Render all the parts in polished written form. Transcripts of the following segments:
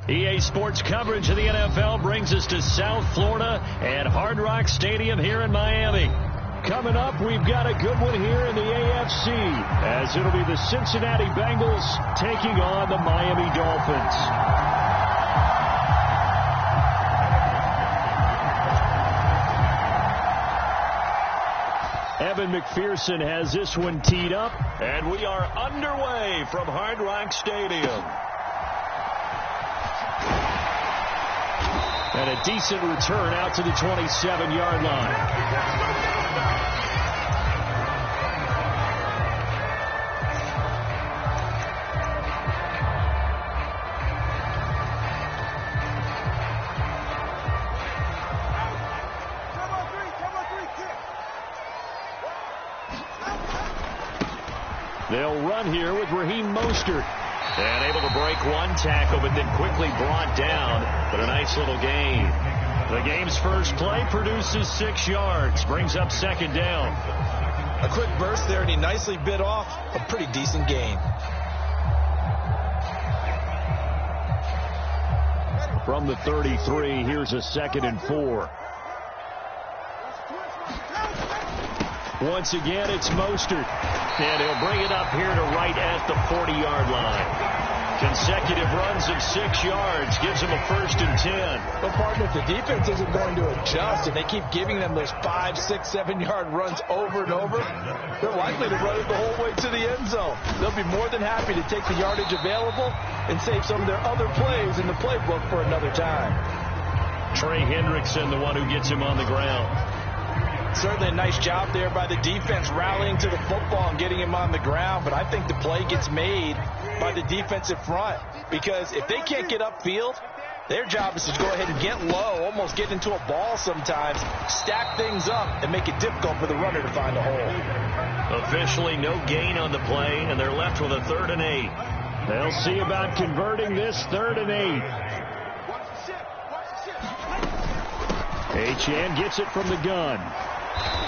EA Sports coverage of the NFL brings us to South Florida at Hard Rock Stadium here in Miami. Coming up, we've got a good one here in the AFC, as it'll be the Cincinnati Bengals taking on the Miami Dolphins. Evan McPherson has this one teed up, and we are underway from Hard Rock Stadium. And a decent return out to the 27-yard line. They'll run here with Raheem Mostert. And able to break one tackle, but then quickly brought down. But a nice little gain. The game's first play produces 6 yards. Brings up second down. A quick burst there, and he nicely bit off a pretty decent gain. From the 33, here's a 2nd and 4. Once again, it's Mostert. And he'll bring it up here to right at the 40-yard line. Consecutive runs of 6 yards gives them a 1st and 10. But, partner, if the defense isn't going to adjust and they keep giving them those 5, 6, 7-yard runs over and over, they're likely to run it the whole way to the end zone. They'll be more than happy to take the yardage available and save some of their other plays in the playbook for another time. Trey Hendrickson, the one who gets him on the ground. Certainly a nice job there by the defense rallying to the football and getting him on the ground, but I think the play gets made by the defensive front, because if they can't get upfield, their job is to go ahead and get low, almost get into a ball sometimes, stack things up, and make it difficult for the runner to find a hole. Officially no gain on the play, and they're left with a 3rd and 8. They'll see about converting this 3rd and 8. Achane gets it from the gun.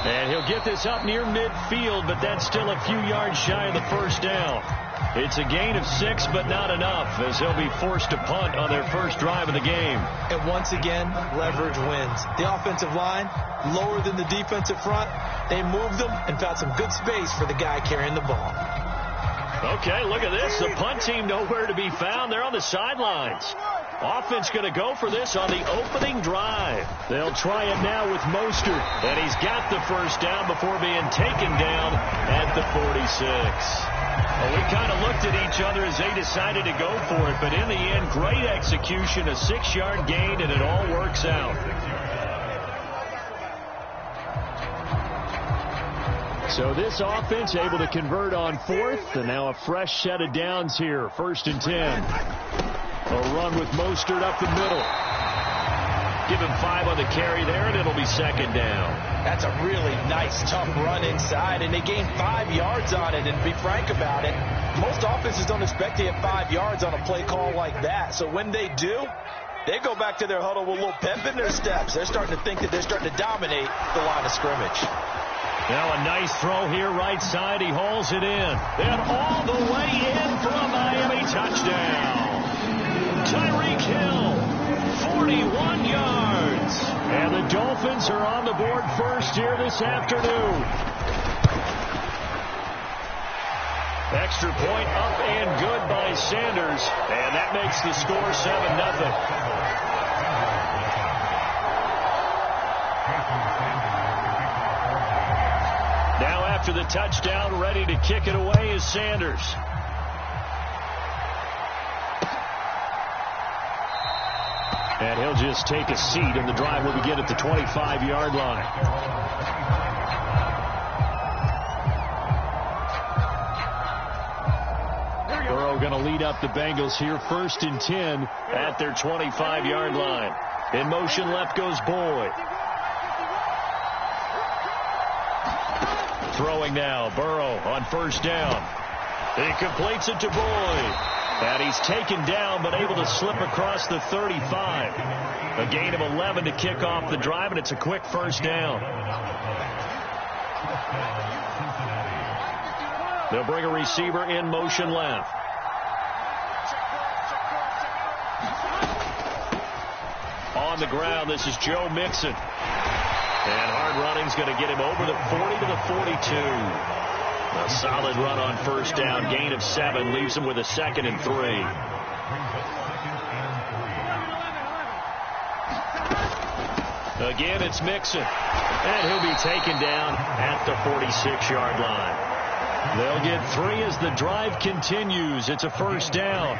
And he'll get this up near midfield, but that's still a few yards shy of the 1st down. It's a gain of 6, but not enough, as they'll be forced to punt on their first drive of the game. And once again, leverage wins. The offensive line, lower than the defensive front. They moved them and found some good space for the guy carrying the ball. Okay, look at this. The punt team nowhere to be found. They're on the sidelines. Offense going to go for this on the opening drive. They'll try it now with Mostert, and he's got the 1st down before being taken down at the 46. Well, we kind of looked at each other as they decided to go for it, but in the end, great execution, a 6-yard gain, and it all works out. So this offense able to convert on 4th, and now a fresh set of downs here, 1st and 10. A run with Mostert up the middle. Give him 5 on the carry there, and it'll be 2nd down. That's a really nice, tough run inside, and they gained 5 yards on it. And to be frank about it, most offenses don't expect to get 5 yards on a play call like that. So when they do, they go back to their huddle with a little pep in their steps. They're starting to think that they're starting to dominate the line of scrimmage. Now a nice throw here, right side. He hauls it in. And all the way in for a Miami touchdown. Tyreek Hill, 41 yards. And the Dolphins are on the board first here this afternoon. Extra point up and good by Sanders. And that makes the score 7-0. Now after the touchdown, ready to kick it away is Sanders. And he'll just take a seat, and the drive will begin at the 25-yard line. Burrow going to lead up the Bengals here, 1st and 10 at their 25-yard line. In motion left goes Boyd. Throwing now, Burrow on 1st down. He completes it to Boyd. And he's taken down, but able to slip across the 35. A gain of 11 to kick off the drive, and it's a quick 1st down. They'll bring a receiver in motion left. on the ground. This is Joe Mixon. And hard running's going to get him over the 40 to the 42. A solid run on first down. Gain of 7 leaves him with a 2nd and 3. Again, it's Mixon. And he'll be taken down at the 46-yard line. They'll get 3 as the drive continues. It's a first down.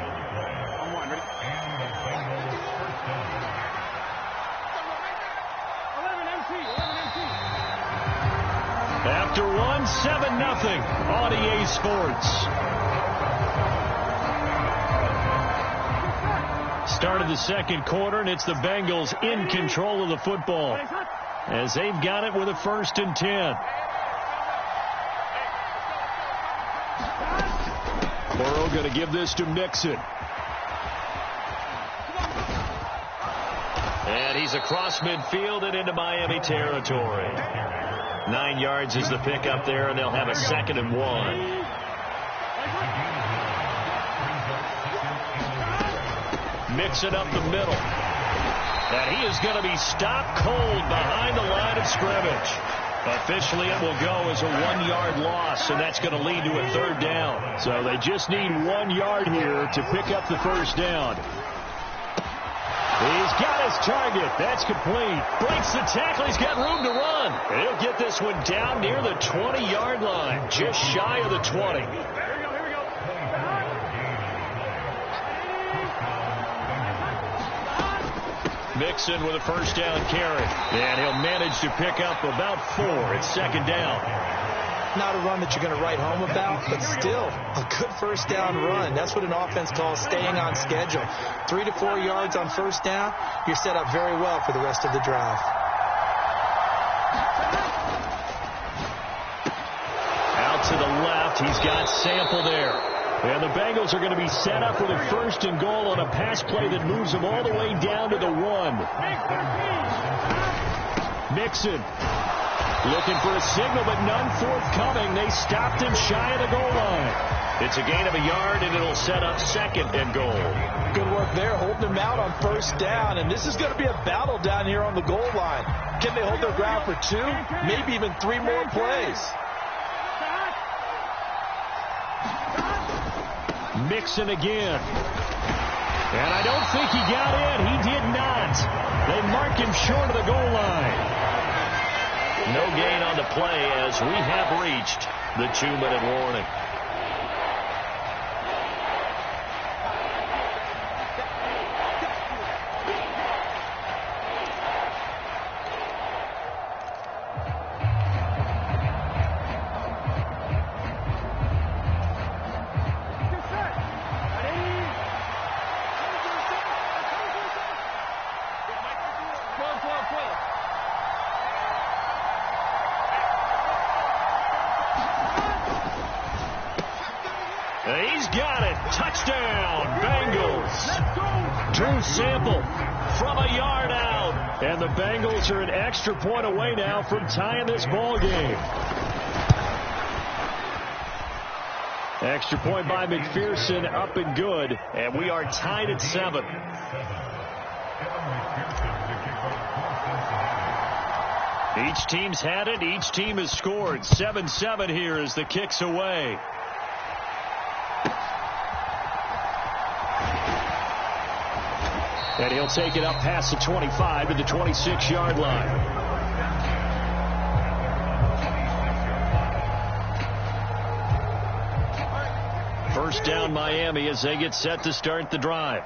After 1, 7-0 on EA Sports. Start of the second quarter, and it's the Bengals in control of the football as they've got it with a 1st and 10. Burrow going to give this to Mixon. And he's across midfield and into Miami territory. 9 yards is the pickup there, and they'll have a 2nd and 1. Mixon up the middle. And he is going to be stopped cold behind the line of scrimmage. Officially, it will go as a 1-yard loss, and that's going to lead to a 3rd down. So they just need 1 yard here to pick up the first down. He's got his target. That's complete. Breaks the tackle. He's got room to run. And he'll get this one down near the 20-yard line, just shy of the 20. Mixon with a first down carry. And he'll manage to pick up about 4. It's 2nd down. Not a run that you're going to write home about, but still a good first down run. That's what an offense calls staying on schedule. 3 to 4 yards on first down, you're set up very well for the rest of the drive. Out to the left, he's got Sample there. And the Bengals are going to be set up with a 1st and goal on a pass play that moves them all the way down to the 1. Mixon looking for a signal, but none forthcoming. They stopped him shy of the goal line. It's a gain of a yard, and it'll set up 2nd and goal. Good work there, holding him out on first down. And this is going to be a battle down here on the goal line. Can they hold their ground for 2, maybe even 3 more plays? Mixon again. And I don't think he got in. He did not. They mark him short of the goal line. No gain on the play as we have reached the 2-minute warning. He's got it. Touchdown, Bengals. Drew Sample from a yard out. And the Bengals are an extra point away now from tying this ball game. Extra point by McPherson, up and good. And we are tied at 7. Each team's had it. Each team has scored. 7-7 here as the kick's away. And he'll take it up past the 25 to the 26-yard line. First down, Miami, as they get set to start the drive.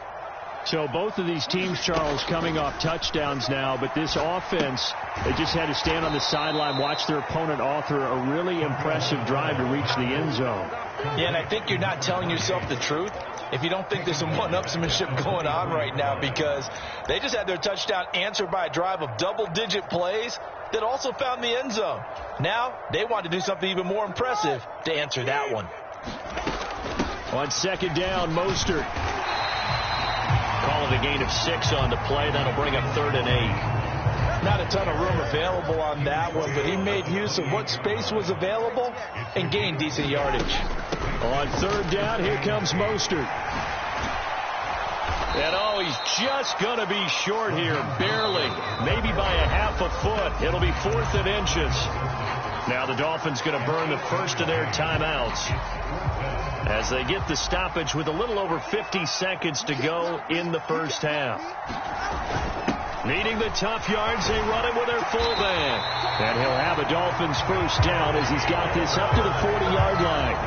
So both of these teams, Charles, coming off touchdowns now, but this offense, they just had to stand on the sideline, watch their opponent author a really impressive drive to reach the end zone. Yeah, and I think you're not telling yourself the truth if you don't think there's some one-upsmanship going on right now, because they just had their touchdown answered by a drive of double-digit plays that also found the end zone. Now they want to do something even more impressive to answer that one. On second down, Mostert. Call it a gain of 6 on the play. That'll bring up 3rd and 8. Not a ton of room available on that one, but he made use of what space was available and gained decent yardage. On 3rd down, here comes Mostert. And oh, he's just going to be short here, barely, maybe by a half a foot. It'll be 4th and inches. Now the Dolphins going to burn the first of their timeouts as they get the stoppage with a little over 50 seconds to go in the first half. Needing the tough yards, they run it with their fullback. And he'll have a Dolphins first down as he's got this up to the 40-yard line.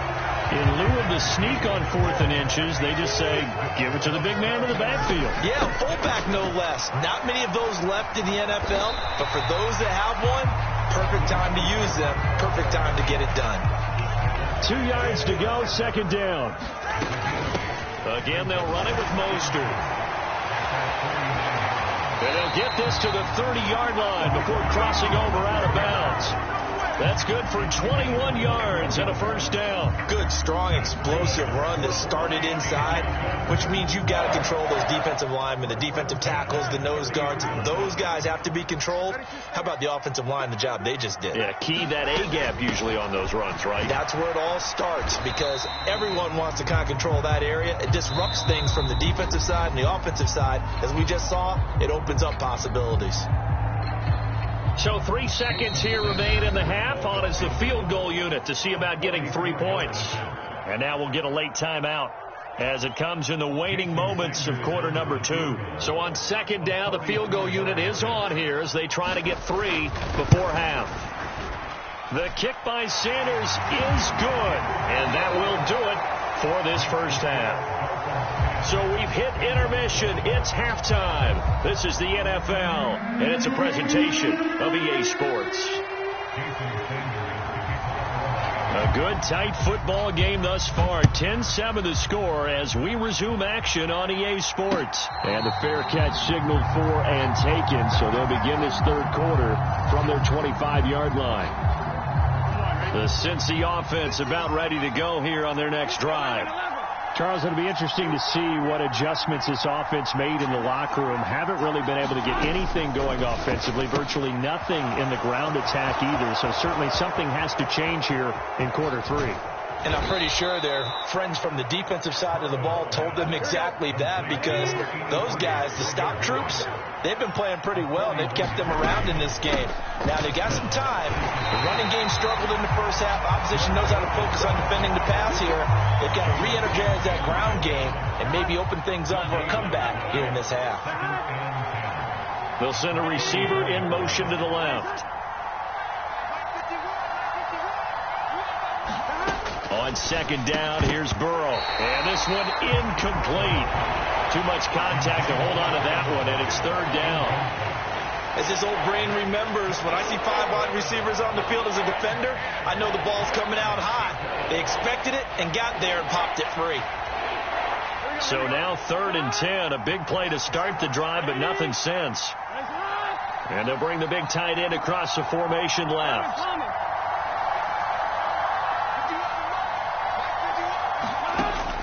In lieu of the sneak on 4th and inches, they just say, give it to the big man in the backfield. Yeah, fullback no less. Not many of those left in the NFL, but for those that have one, perfect time to use them, perfect time to get it done. 2 yards to go, second down. Again, they'll run it with Mostert. And they'll get this to the 30-yard line before crossing over out of bounds. That's good for 21 yards and a first down. Good, strong, explosive run that started inside, which means you've got to control those defensive linemen, the defensive tackles, the nose guards. Those guys have to be controlled. How about the offensive line, the job they just did? Yeah, key that A-gap usually on those runs, right? That's where it all starts because everyone wants to kind of control that area. It disrupts things from the defensive side and the offensive side. As we just saw, it opens up possibilities. So 3 seconds here remain in the half. On is the field goal unit to see about getting 3 points. And now we'll get a late timeout as it comes in the waning moments of quarter number 2. So on second down, the field goal unit is on here as they try to get 3 before half. The kick by Sanders is good, and that will do it for this first half. So we've hit intermission. It's halftime. This is the NFL, and it's a presentation of EA Sports. A good, tight football game thus far. 10-7 the score as we resume action on EA Sports. And the fair catch signaled for and taken, so they'll begin this third quarter from their 25-yard line. The Cincy offense about ready to go here on their next drive. Charles, it'll be interesting to see what adjustments this offense made in the locker room. Haven't really been able to get anything going offensively, virtually nothing in the ground attack either. So certainly something has to change here in quarter 3. And I'm pretty sure their friends from the defensive side of the ball told them exactly that because those guys, the stop troops, they've been playing pretty well. They've kept them around in this game. Now, they got some time. The running game struggled in the first half. Opposition knows how to focus on defending the pass here. They've got to re-energize that ground game and maybe open things up for a comeback here in this half. They'll send a receiver in motion to the left. On second down, here's Burrow. And this one incomplete. Too much contact to hold on to that one, and it's third down. As his old brain remembers, when I see 5 wide receivers on the field as a defender, I know the ball's coming out high. They expected it and got there and popped it free. So now 3rd and 10, a big play to start the drive, but nothing since. And they'll bring the big tight end across the formation left.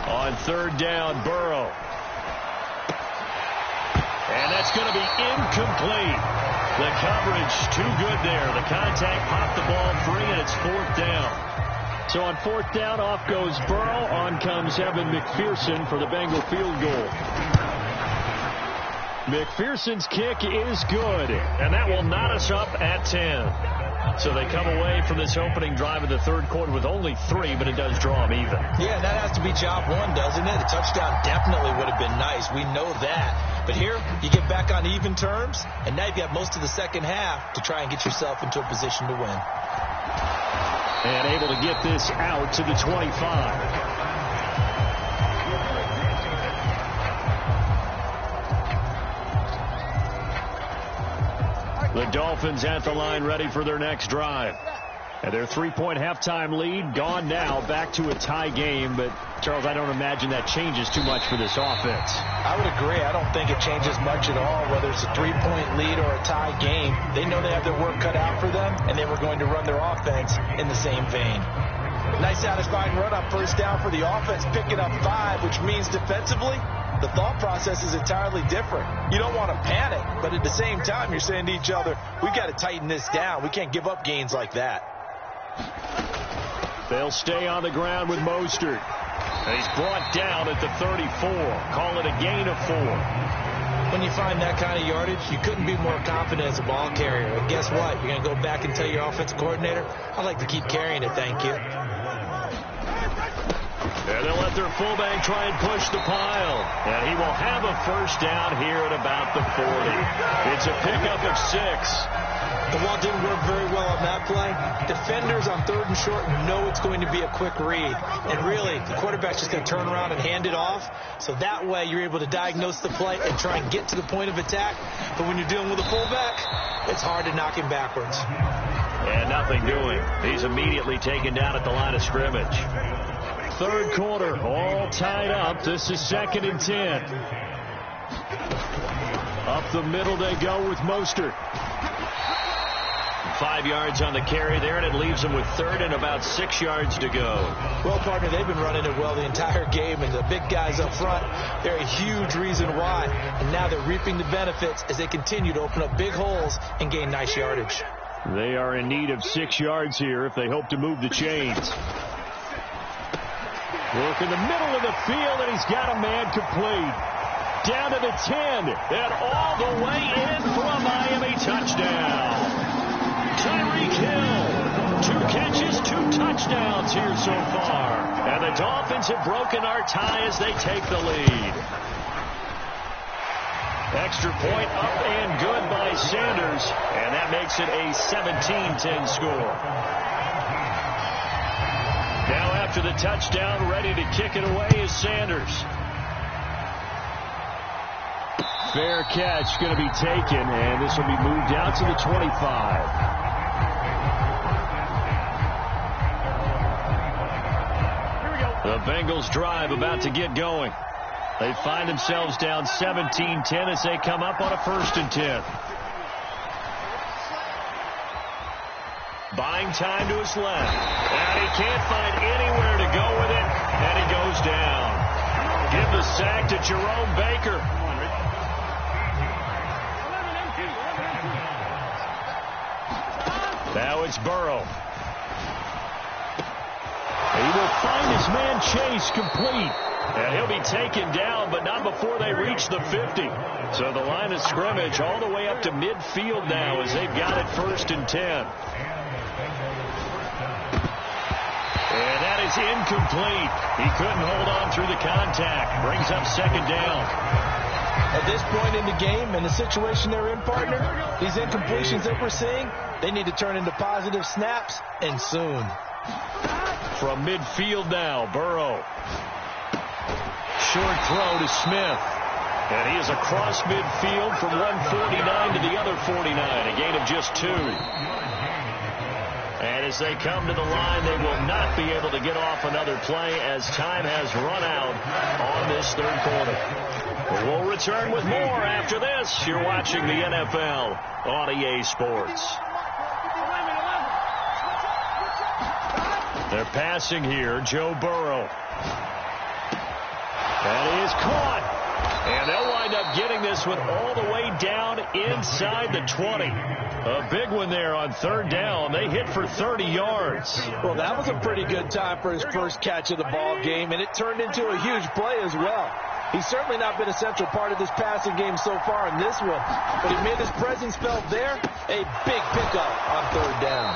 On 3rd down, Burrow. And that's going to be incomplete. The coverage too good there. The contact popped the ball free, and it's 4th down. So on 4th down, off goes Burrow. On comes Evan McPherson for the Bengal field goal. McPherson's kick is good, and that will knot us up at 10. So they come away from this opening drive of the third quarter with only 3, but it does draw them even. Yeah, that has to be job 1, doesn't it? A touchdown definitely would have been nice. We know that. But here, you get back on even terms, and now you've got most of the second half to try and get yourself into a position to win. And able to get this out to the 25. The Dolphins at the line ready for their next drive. And their 3-point halftime lead gone now, back to a tie game. But, Charles, I don't imagine that changes too much for this offense. I would agree. I don't think it changes much at all, whether it's a 3-point lead or a tie game. They know they have their work cut out for them, and they were going to run their offense in the same vein. Nice satisfying run on first down for the offense, picking up 5, which means defensively, the thought process is entirely different. You don't want to panic, but at the same time, you're saying to each other, we've got to tighten this down. We can't give up gains like that. They'll stay on the ground with Mostert. And he's brought down at the 34. Call it a gain of 4. When you find that kind of yardage, you couldn't be more confident as a ball carrier. And guess what? You're going to go back and tell your offensive coordinator, I'd like to keep carrying it, thank you. And they'll let their fullback try and push the pile. And he will have a first down here at about the 40. It's a pickup of 6. The ball didn't work very well on that play. Defenders on 3rd and short know it's going to be a quick read. And really, the quarterback's just going to turn around and hand it off. So that way, you're able to diagnose the play and try and get to the point of attack. But when you're dealing with a fullback, it's hard to knock him backwards. And nothing doing. He's immediately taken down at the line of scrimmage. 3rd quarter, all tied up. This is 2nd and 10. Up the middle they go with Mostert. 5 yards on the carry there, and it leaves them with 3rd and about 6 yards to go. Well, partner, they've been running it well the entire game, and the big guys up front, they're a huge reason why. And now they're reaping the benefits as they continue to open up big holes and gain nice yardage. They are in need of 6 yards here if they hope to move the chains. Work in the middle of the field, and he's got a man complete. Down to the 10, and all the way in for a Miami touchdown. Tyreek Hill, 2 catches, 2 touchdowns here so far. And the Dolphins have broken our tie as they take the lead. Extra point up and good by Sanders, and that makes it a 17-10 score. Now after the touchdown, ready to kick it away is Sanders. Fair catch going to be taken, and this will be moved out to the 25. The Bengals drive about to get going. They find themselves down 17-10 as they come up on a 1st and 10. Buying time to his left. And he can't find anywhere to go with it, and he goes down. Give the sack to Jerome Baker. Now it's Burrow. He will find his man Chase complete. And he'll be taken down, but not before they reach the 50. So the line of scrimmage all the way up to midfield now as they've got it 1st and 10. And that is incomplete. He couldn't hold on through the contact. Brings up 2nd down. At this point in the game and the situation they're in, partner, these incompletions that we're seeing, they need to turn into positive snaps, and soon. From midfield now, Burrow. Short throw to Smith. And he is across midfield from 149 to the other 49, a gain of just 2. And as they come to the line, they will not be able to get off another play as time has run out on this 3rd quarter. But we'll return with more after this. You're watching the NFL on EA Sports. They're passing here, Joe Burrow. And he is caught. And they'll wind up getting this one all the way down inside the 20. A big one there on 3rd down. They hit for 30 yards. Well, that was a pretty good time for his first catch of the ball game, and it turned into a huge play as well. He's certainly not been a central part of this passing game so far in this one, but he made his presence felt there. A big pickup on 3rd down.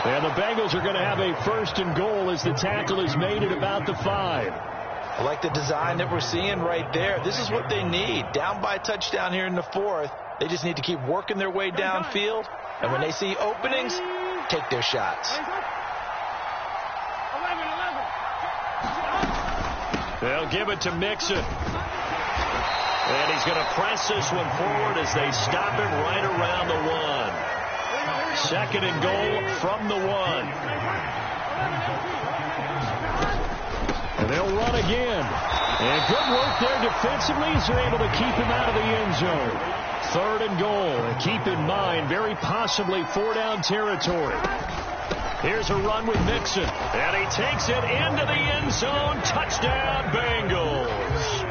And the Bengals are going to have a 1st and goal as the tackle is made at about the 5. I like the design that we're seeing right there. This is what they need. Down by a touchdown here in the 4th. They just need to keep working their way downfield. And when they see openings, take their shots. They'll give it to Mixon. And he's going to press this one forward as they stop him right around the 1. 2nd and goal from the 1. And they'll run again. And good work there defensively as they're able to keep him out of the end zone. 3rd and goal. And keep in mind, very possibly 4-down territory. Here's a run with Mixon. And he takes it into the end zone. Touchdown, Bengals.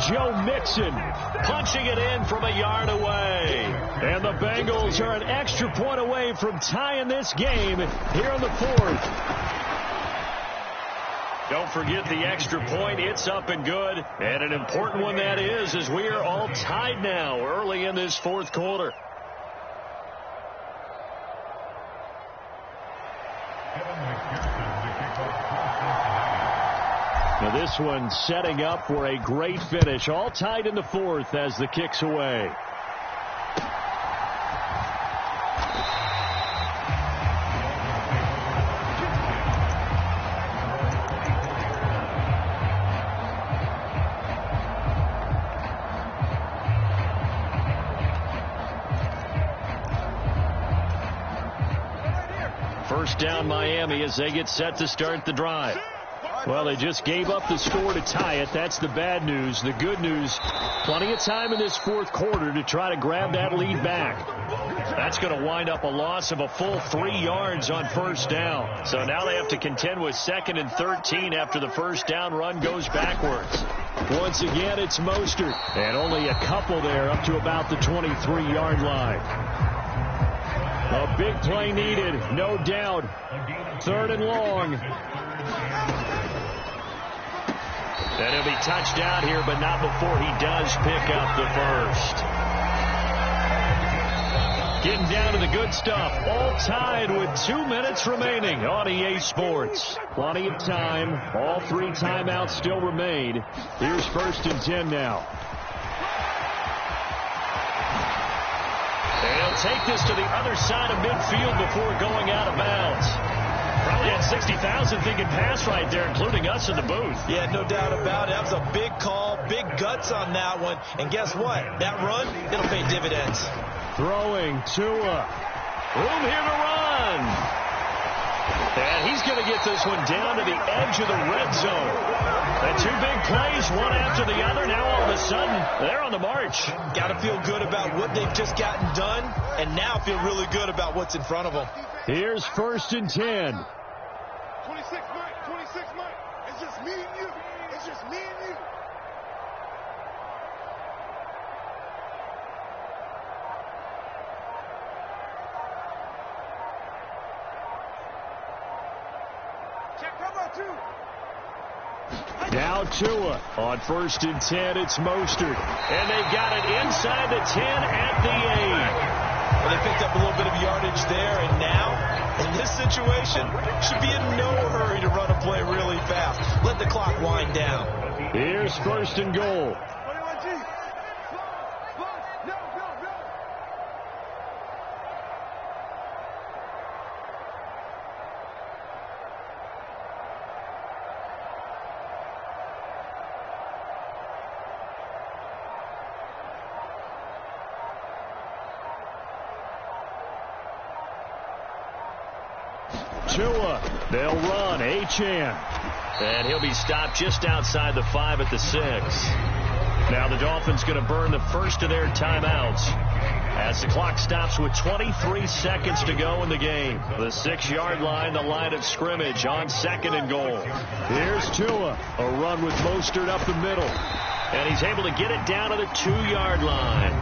Joe Mixon punching it in from a yard away. And the Bengals are an extra point away from tying this game here in the 4th. Don't forget the extra point. It's up and good. And an important one that is, as we are all tied now early in this fourth quarter. Now this one setting up for a great finish. All tied in the fourth as the kick's away. First down Miami as they get set to start the drive. Well, they just gave up the score to tie it. That's the bad news. The good news, plenty of time in this fourth quarter to try to grab that lead back. That's going to wind up a loss of a full 3 yards on first down. So now they have to contend with 2nd and 13 after the first down run goes backwards. Once again, it's Mostert. And only a couple there up to about the 23-yard line. A big play needed, no doubt. 3rd and long. And he'll be touched down here, but not before he does pick up the first. Getting down to the good stuff. All tied with 2 minutes remaining on EA Sports. Plenty of time. All 3 timeouts still remain. Here's 1st and 10 now. And he'll take this to the other side of midfield before going out of bounds. Probably had 60,000 thinking pass right there, including us in the booth. Yeah, no doubt about it. That was a big call, big guts on that one. And guess what? That run, it'll pay dividends. Throwing Tua. Room here to run. And he's going to get this one down to the edge of the red zone. And 2 big plays, one after the other. Now all of a sudden, they're on the march. Got to feel good about what they've just gotten done, and now feel really good about what's in front of them. Here's 1st and 10. 26 Mike. It's just me and you. It's just me and you. Check cover 2. Now Tua on 1st and 10. It's Mostert. And they've got it inside the 10 at the 8. Well, they picked up a little bit of yardage there, and now, in this situation, should be in no hurry to run a play really fast. Let the clock wind down. Here's 1st and goal. Tua, they'll run. Achane. And he'll be stopped just outside the 5 at the 6. Now the Dolphins going to burn the first of their timeouts as the clock stops with 23 seconds to go in the game. The 6-yard line, the line of scrimmage on 2nd and goal. Here's Tua. A run with Mostert up the middle. And he's able to get it down to the 2-yard line.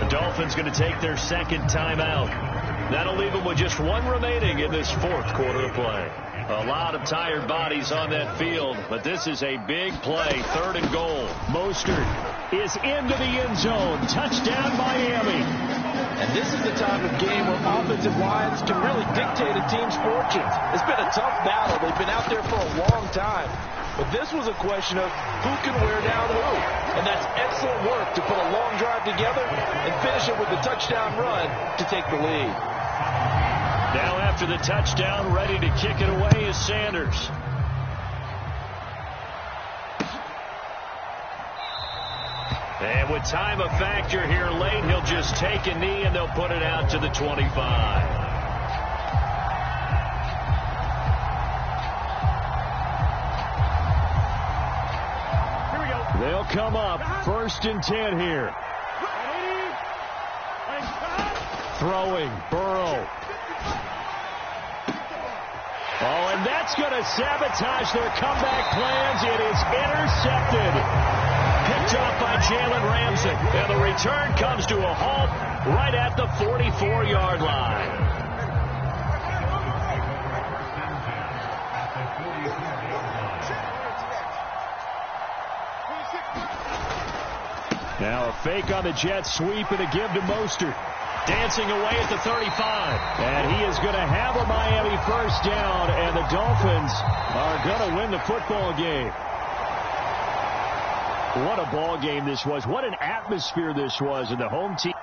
The Dolphins going to take their 2nd timeout. That'll leave them with just 1 remaining in this 4th quarter of play. A lot of tired bodies on that field, but this is a big play. 3rd and goal. Mostert is into the end zone. Touchdown, Miami. And this is the type of game where offensive lines can really dictate a team's fortunes. It's been a tough battle. They've been out there for a long time. But this was a question of who can wear down who. And that's excellent work to put a long drive together and finish it with a touchdown run to take the lead. Now after the touchdown, ready to kick it away is Sanders. And with time a factor here late, he'll just take a knee and they'll put it out to the 25. They'll come up 1st and 10 here. Throwing, Burrow. Oh, and that's going to sabotage their comeback plans. It is intercepted. Picked off by Jalen Ramsey. And the return comes to a halt right at the 44-yard line. A fake on the jet sweep and a give to Mostert. Dancing away at the 35. And he is going to have a Miami first down, and the Dolphins are going to win the football game. What a ball game this was. What an atmosphere this was, and the home team.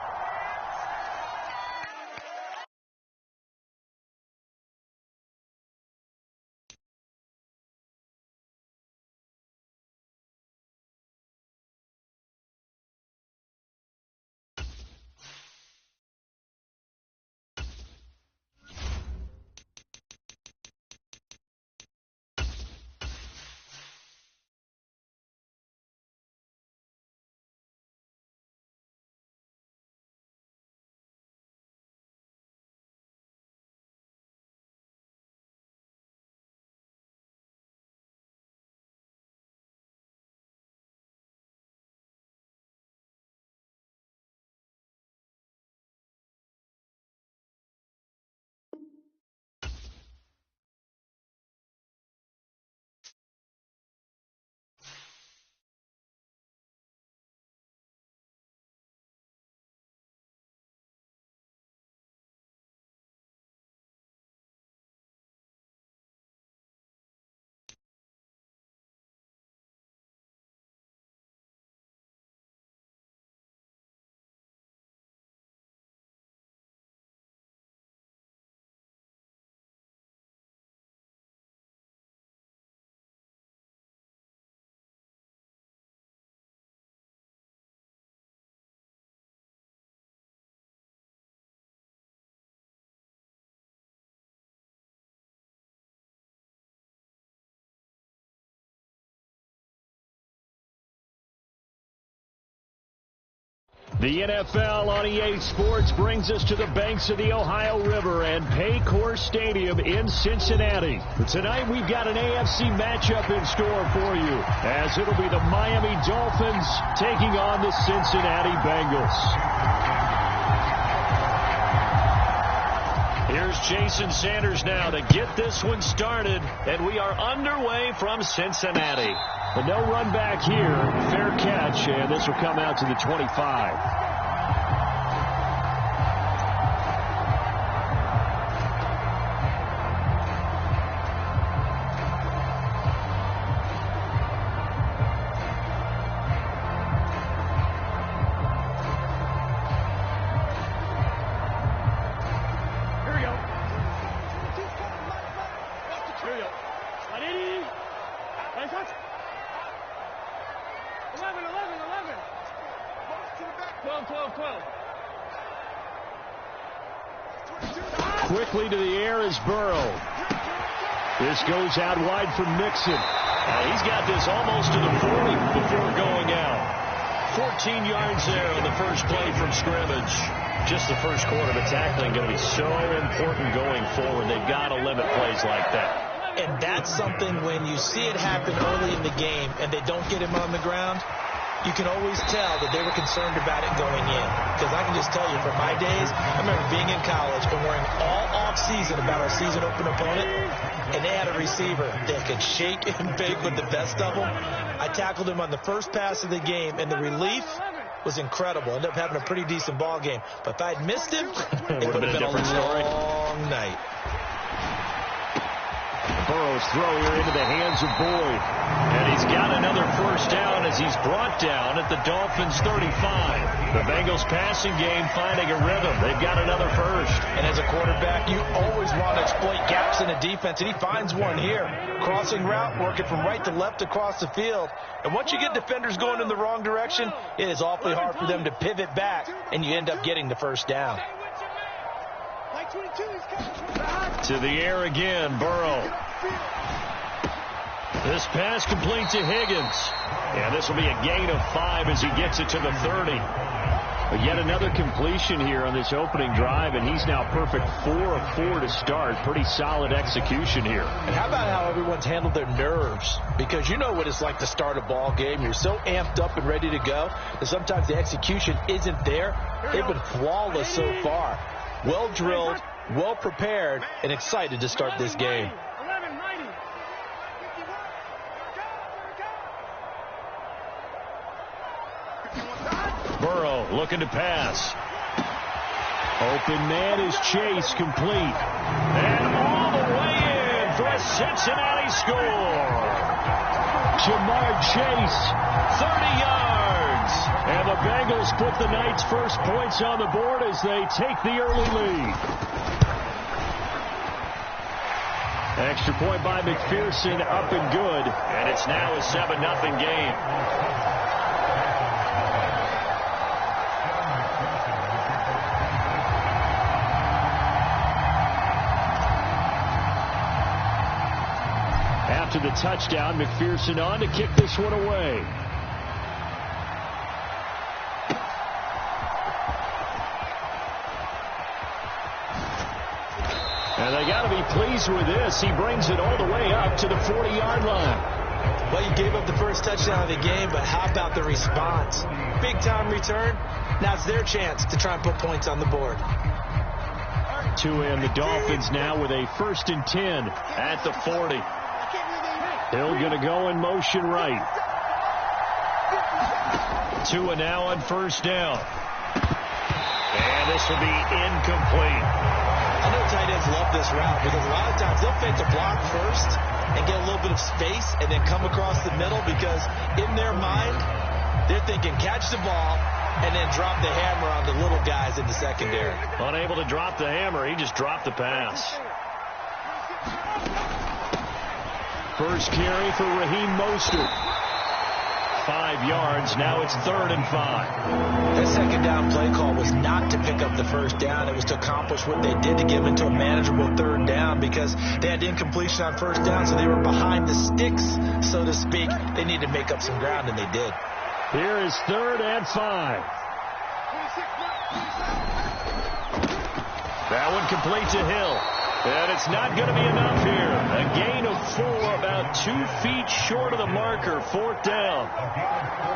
The NFL on EA Sports brings us to the banks of the Ohio River and Paycor Stadium in Cincinnati. Tonight we've got an AFC matchup in store for you, as it'll be the Miami Dolphins taking on the Cincinnati Bengals. Here's Jason Sanders now to get this one started, and we are underway from Cincinnati. But no run back here. Fair catch, and this will come out to the 25. Quickly to the air is Burrow. This goes out wide for Mixon. He's got this almost to the 40 before going out. 14 yards there on the first play from scrimmage. Just the first quarter, but tackling going to be so important going forward. They've got to limit plays like that. And that's something when you see it happen early in the game and they don't get him on the ground, you can always tell that they were concerned about it going in. Because I can just tell you, from my days, I remember being in college and worrying all off-season about our season-open opponent, and they had a receiver that could shake and bake with the best of them. I tackled him on the first pass of the game, and the relief was incredible. Ended up having a pretty decent ball game. But if I'd missed him, it would have been a long night. Burrow's throw here into the hands of Boyd. And he's got another first down as he's brought down at the Dolphins' 35. The Bengals passing game finding a rhythm. They've got another first. And as a quarterback, you always want to exploit gaps in a defense, and he finds one here. Crossing route, working from right to left across the field. And once you get defenders going in the wrong direction, it is awfully hard for them to pivot back, and you end up getting the first down. To the air again, Burrow. This pass complete to Higgins. And this will be a gain of 5 as he gets it to the 30. But yet another completion here on this opening drive, and he's now perfect 4 of 4 to start. Pretty solid execution here. And how about how everyone's handled their nerves? Because you know what it's like to start a ball game. You're so amped up and ready to go, and sometimes the execution isn't there. They've been flawless so far. Well drilled, well prepared, and excited to start this game. looking to pass. Open man is Chase, complete. And all the way in for a Cincinnati score. Jamar Chase, 30 yards. And the Bengals put the night's first points on the board as they take the early lead. Extra point by McPherson, up and good. And it's now a 7-0 game. After the touchdown, McPherson on to kick this one away. And they got to be pleased with this. He brings it all the way up to the 40-yard line. Well, you gave up the first touchdown of the game, but how about the response? Big-time return. Now it's their chance to try and put points on the board. And the Dolphins now with a 1st and 10 at the 40. Hill going to go in motion right. Tua now on 1st down. And this will be incomplete. I know tight ends love this route because a lot of times they'll fake the block first and get a little bit of space and then come across the middle because in their mind, they're thinking catch the ball and then drop the hammer on the little guys in the secondary. Unable to drop the hammer, he just dropped the pass. First carry for Raheem Mostert. 5 yards. Now it's 3rd and 5. That second down play call was not to pick up the first down. It was to accomplish what they did to get them into a manageable 3rd down because they had incompletion on 1st down, so they were behind the sticks, so to speak. They needed to make up some ground, and they did. Here is 3rd and 5. That one complete to Hill. And it's not going to be enough here. A gain of 4, about 2 feet short of the marker, 4th down.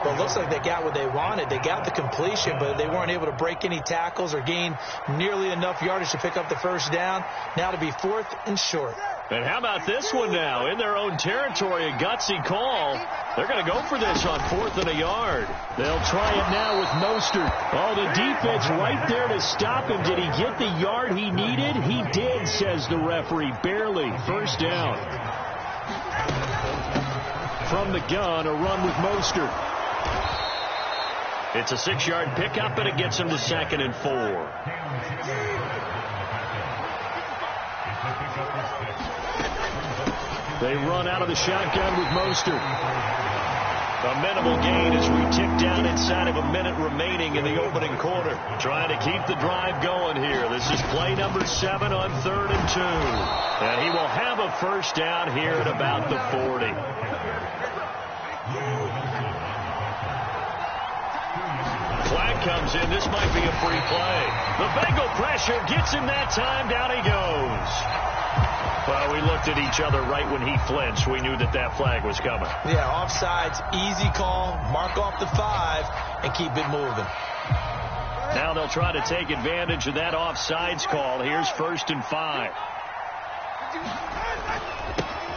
Well, it looks like they got what they wanted. They got the completion, but they weren't able to break any tackles or gain nearly enough yardage to pick up the first down. Now to be 4th and short. And how about this one now? In their own territory, a gutsy call. They're going to go for this on 4th and a yard. They'll try it now with Mostert. Oh, the defense right there to stop him. Did he get the yard he needed? He did, says the referee. Barely. 1st down. From the gun, a run with Mostert. It's a 6-yard pickup, and it gets him to 2nd and 4. They run out of the shotgun with Mostert. A minimal gain as we tick down inside of a minute remaining in the opening quarter. Trying to keep the drive going here. This is play number 7 on 3rd and 2. And he will have a first down here at about the 40. Flag comes in. This might be a free play. The Bengal pressure gets him that time. Down he goes. Well, we looked at each other right when he flinched. We knew that that flag was coming. Yeah, offsides, easy call, mark off the 5, and keep it moving. Now they'll try to take advantage of that offsides call. Here's 1st and 5.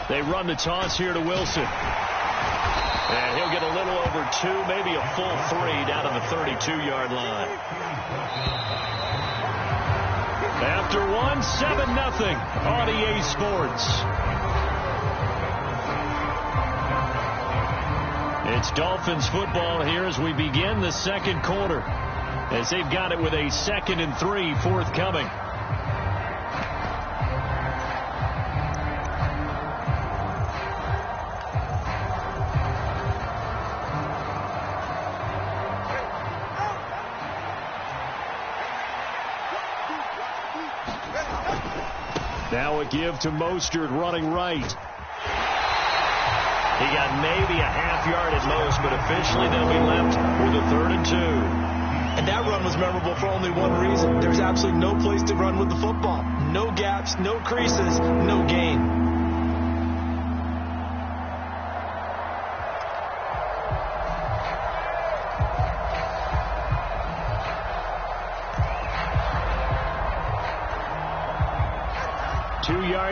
They run the toss here to Wilson. And he'll get a little over 2, maybe a full 3 down to the 32-yard line. After 1, 7-0 on EA Sports. It's Dolphins football here as we begin the 2nd quarter. As they've got it with a 2nd and 3 forthcoming. Now a give to Mostert running right. He got maybe a half yard at most, but officially they'll be left with a 3rd and 2. And that run was memorable for only one reason. There's absolutely no place to run with the football. No gaps, no creases, no gain.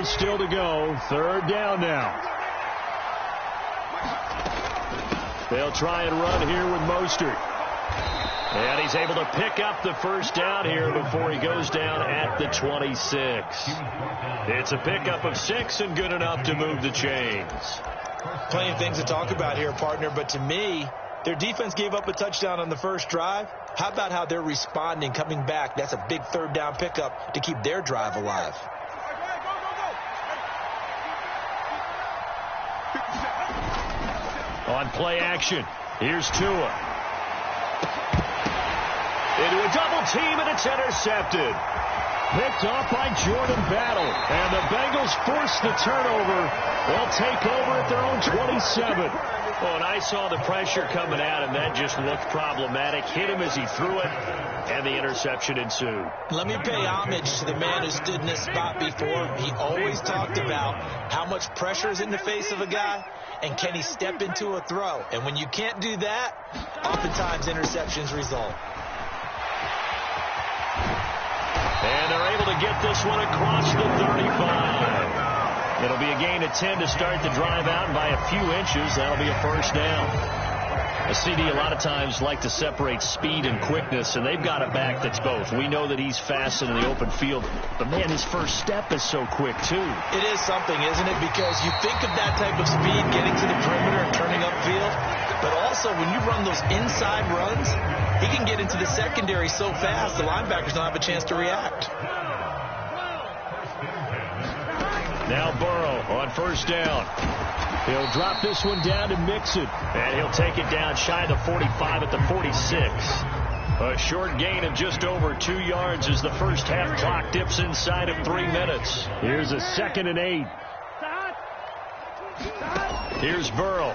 Still to go. 3rd down now. They'll try and run here with Mostert. And he's able to pick up the first down here before he goes down at the 26. It's a pickup of 6 and good enough to move the chains. Plenty of things to talk about here, partner, but to me, their defense gave up a touchdown on the first drive. How about how they're responding, coming back? That's a big third down pickup to keep their drive alive. On play action, here's Tua. Into a double team, and it's intercepted. Picked off by Jordan Battle. And the Bengals force the turnover. They'll take over at their own 27. Oh, and I saw the pressure coming at him. That just looked problematic. Hit him as he threw it, and the interception ensued. Let me pay homage to the man who stood in this spot before. He always talked about how much pressure is in the face of a guy, and can he step into a throw. And when you can't do that, oftentimes interceptions result. And they're able to get this one across the 35. It'll be a gain of 10 to start the drive out, and by a few inches, that'll be a first down. A CD a lot of times like to separate speed and quickness, and they've got a back that's both. We know that he's fast in the open field, but, man, his first step is so quick, too. It is something, isn't it? Because you think of that type of speed getting to the perimeter and turning upfield, but also when you run those inside runs, he can get into the secondary so fast the linebackers don't have a chance to react. Now Burrow on first down. He'll drop this one down to Mixon, and he'll take it down shy of the 45 at the 46. A short gain of just over 2 yards as the first half clock dips inside of 3 minutes. Here's a 2nd and 8. Here's Burrow.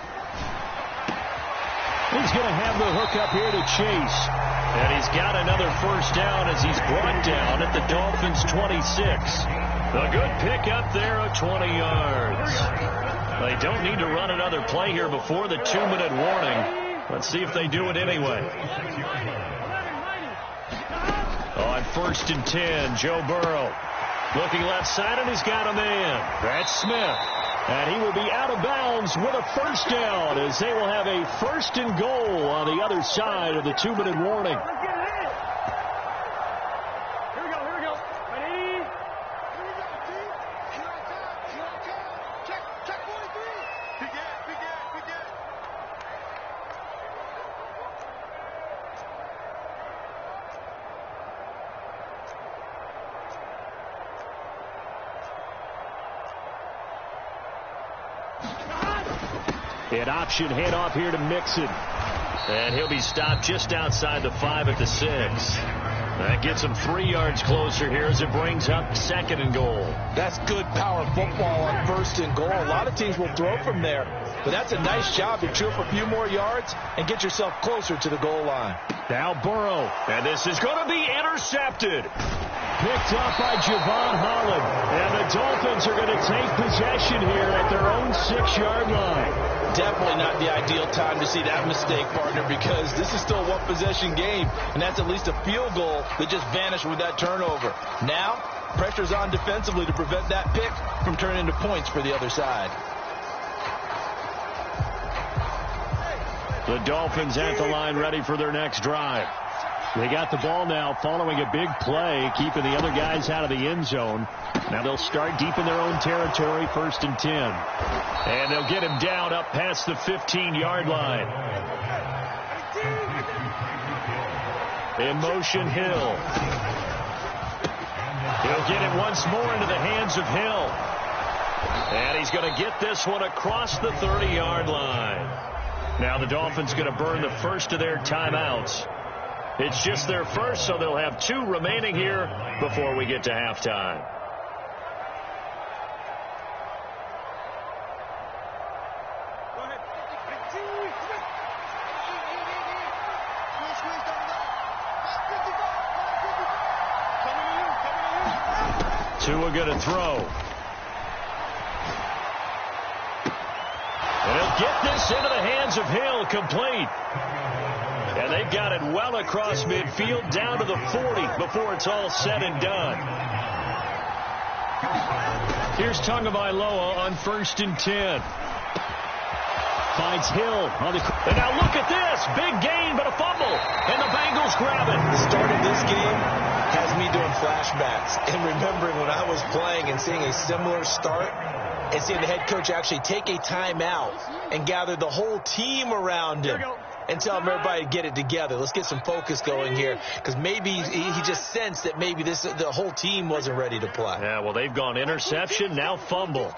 He's going to have the hook up here to Chase. And he's got another first down as he's brought down at the Dolphins' 26. A good pickup there of 20 yards. They don't need to run another play here before the 2-minute warning. Let's see if they do it anyway. On 1st and 10, Joe Burrow. Looking left side, and he's got a man. That's Smith. And he will be out of bounds with a first down as they will have a 1st and goal on the other side of the 2-minute warning. An option handoff here to Mixon. And he'll be stopped just outside the 5 at the 6. That gets him 3 yards closer here as it brings up 2nd and goal. That's good power football on 1st and goal. A lot of teams will throw from there, but that's a nice job to chew up a few more yards and get yourself closer to the goal line. Now Burrow, and this is going to be intercepted. Picked up by Javon Holland, and the Dolphins are going to take possession here at their own 6-yard line. Definitely not the ideal time to see that mistake, partner, because this is still a one-possession game, and that's at least a field goal that just vanished with that turnover. Now, pressure's on defensively to prevent that pick from turning into points for the other side. The Dolphins at the line ready for their next drive. They got the ball now following a big play, keeping the other guys out of the end zone. Now they'll start deep in their own territory, 1st and 10. And they'll get him down up past the 15-yard line. In motion, Hill. He'll get it once more into the hands of Hill. And he's going to get this one across the 30-yard line. Now the Dolphins going to burn the first of their timeouts. It's just their first, so they'll have 2 remaining here before we get to halftime. Tua going to throw. And he'll get this into the hands of Hill, complete. And they've got it well across midfield down to the 40 before it's all said and done. Here's Tagovailoa on 1st and 10. finds Hill on the. And now look at this. Big gain, but a fumble. And the Bengals grab it. The start of this game has me doing flashbacks and remembering when I was playing and seeing a similar start and seeing the head coach actually take a timeout and gather the whole team around him and tell everybody to get it together. Let's get some focus going here, because maybe he just sensed that maybe the whole team wasn't ready to play. Yeah, well, they've gone interception, now fumble.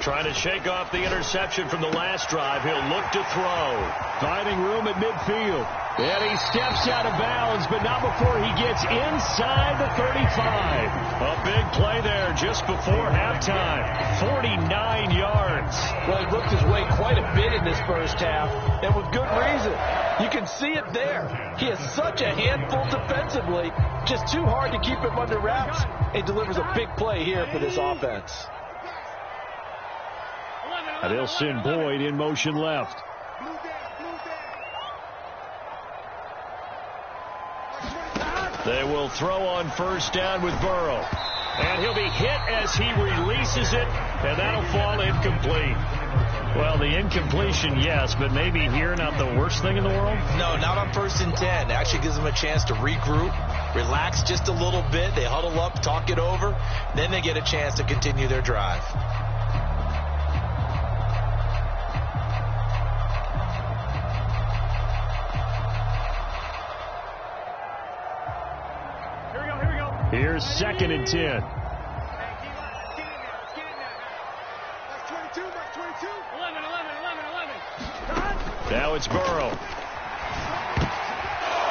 Trying to shake off the interception from the last drive. He'll look to throw. Finding room at midfield. And he steps out of bounds, but not before he gets inside the 35. A big play there just before halftime. 49 yards. Well, he worked his way quite a bit in this first half, and with good reason. You can see it there. He is such a handful defensively, just too hard to keep him under wraps. He delivers a big play here for this offense. And they'll send Boyd in motion left. They will throw on first down with Burrow. And he'll be hit as he releases it, and that'll fall incomplete. Well, the incompletion, yes, but maybe here not the worst thing in the world? No, not on 1st and 10. It actually gives them a chance to regroup, relax just a little bit. They huddle up, talk it over, then they get a chance to continue their drive. Here's 2nd and 10. Now it's Burrow.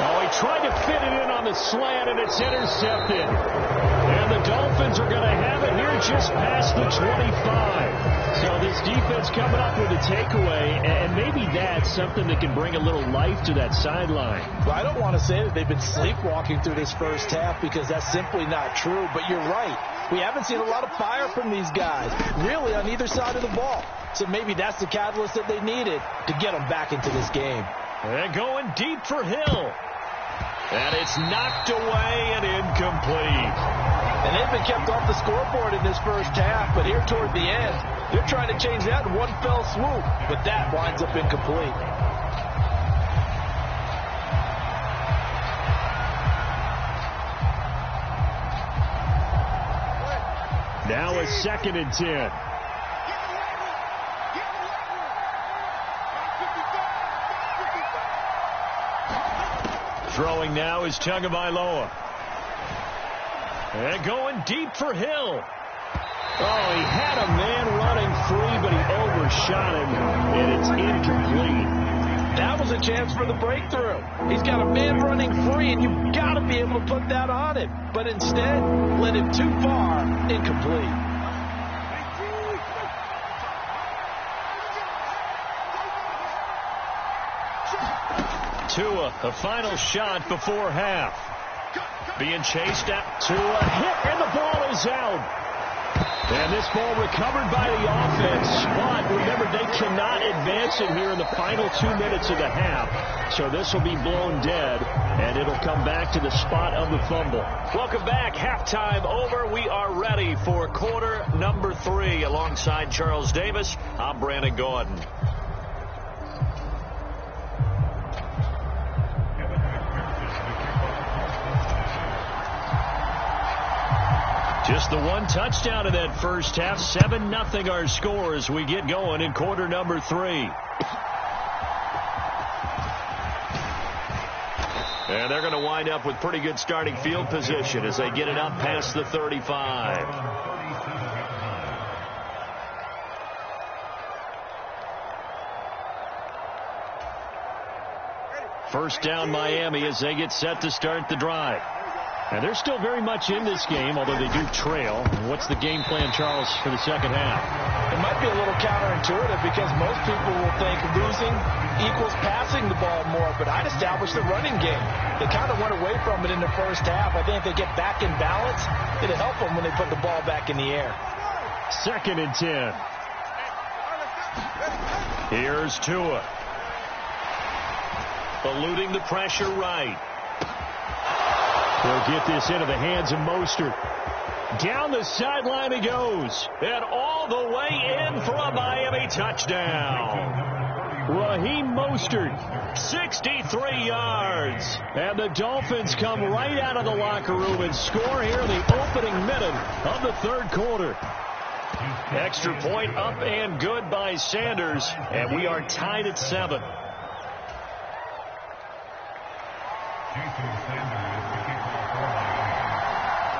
Oh, he tried to fit it in on the slant, and it's intercepted. And the Dolphins are going to have it here just past the 25. So this defense coming up with a takeaway, and maybe that's something that can bring a little life to that sideline. Well, I don't want to say that they've been sleepwalking through this first half, because that's simply not true. But you're right. We haven't seen a lot of fire from these guys, really, on either side of the ball. So maybe that's the catalyst that they needed to get them back into this game. And going deep for Hill. And it's knocked away and incomplete. And they've been kept off the scoreboard in this first half, but here toward the end, they're trying to change that in one fell swoop, but that winds up incomplete. Now a 2nd and 10. Throwing now is Tagovailoa. And going deep for Hill. Oh, he had a man running free, but he overshot him, and it's incomplete. That was a chance for the breakthrough. He's got a man running free, and you've got to be able to put that on him. But instead, led him too far, incomplete. Tua, a final shot before half. Being chased at Tua, hit, and the ball is out. And this ball recovered by the offense. But remember, they cannot advance it here in the final 2 minutes of the half. So this will be blown dead, and it'll come back to the spot of the fumble. Welcome back. Halftime over. We are ready for quarter number 3. Alongside Charles Davis, I'm Brandon Gordon. Just the one touchdown in that first half. 7-0 our score as we get going in quarter number 3. And they're going to wind up with pretty good starting field position as they get it up past the 35. First down Miami as they get set to start the drive. And they're still very much in this game, although they do trail. What's the game plan, Charles, for the second half? It might be a little counterintuitive, because most people will think losing equals passing the ball more, but I'd establish the running game. They kind of went away from it in the first half. I think if they get back in balance, it'll help them when they put the ball back in the air. 2nd and 10. Here's Tua. Eluding the pressure right. They'll get this into the hands of Mostert. Down the sideline he goes. And all the way in for a Miami touchdown. Raheem Mostert, 63 yards. And the Dolphins come right out of the locker room and score here in the opening minute of the third quarter. Extra point up and good by Sanders. And we are tied at 7.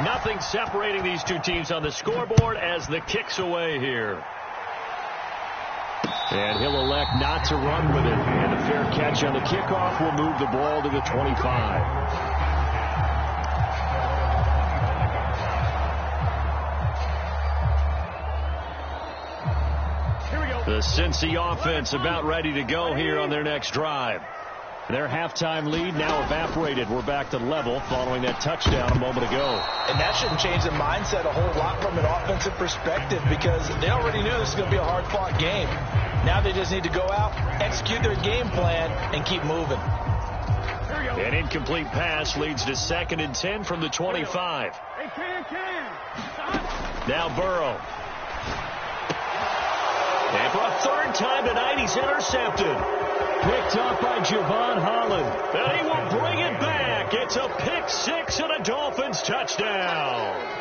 Nothing separating these two teams on the scoreboard as the kick's away here. And he'll elect not to run with it. And a fair catch on the kickoff will move the ball to the 25. The Cincy offense about ready to go here on their next drive. Their halftime lead now evaporated. We're back to level following that touchdown a moment ago. And that shouldn't change the mindset a whole lot from an offensive perspective because they already knew this was going to be a hard-fought game. Now they just need to go out, execute their game plan, and keep moving. An incomplete pass leads to 2nd and 10 from the 25. Now Burrow. And for a third time tonight, he's intercepted. Picked up by Javon Holland. And he will bring it back. It's a pick 6 and a Dolphins touchdown.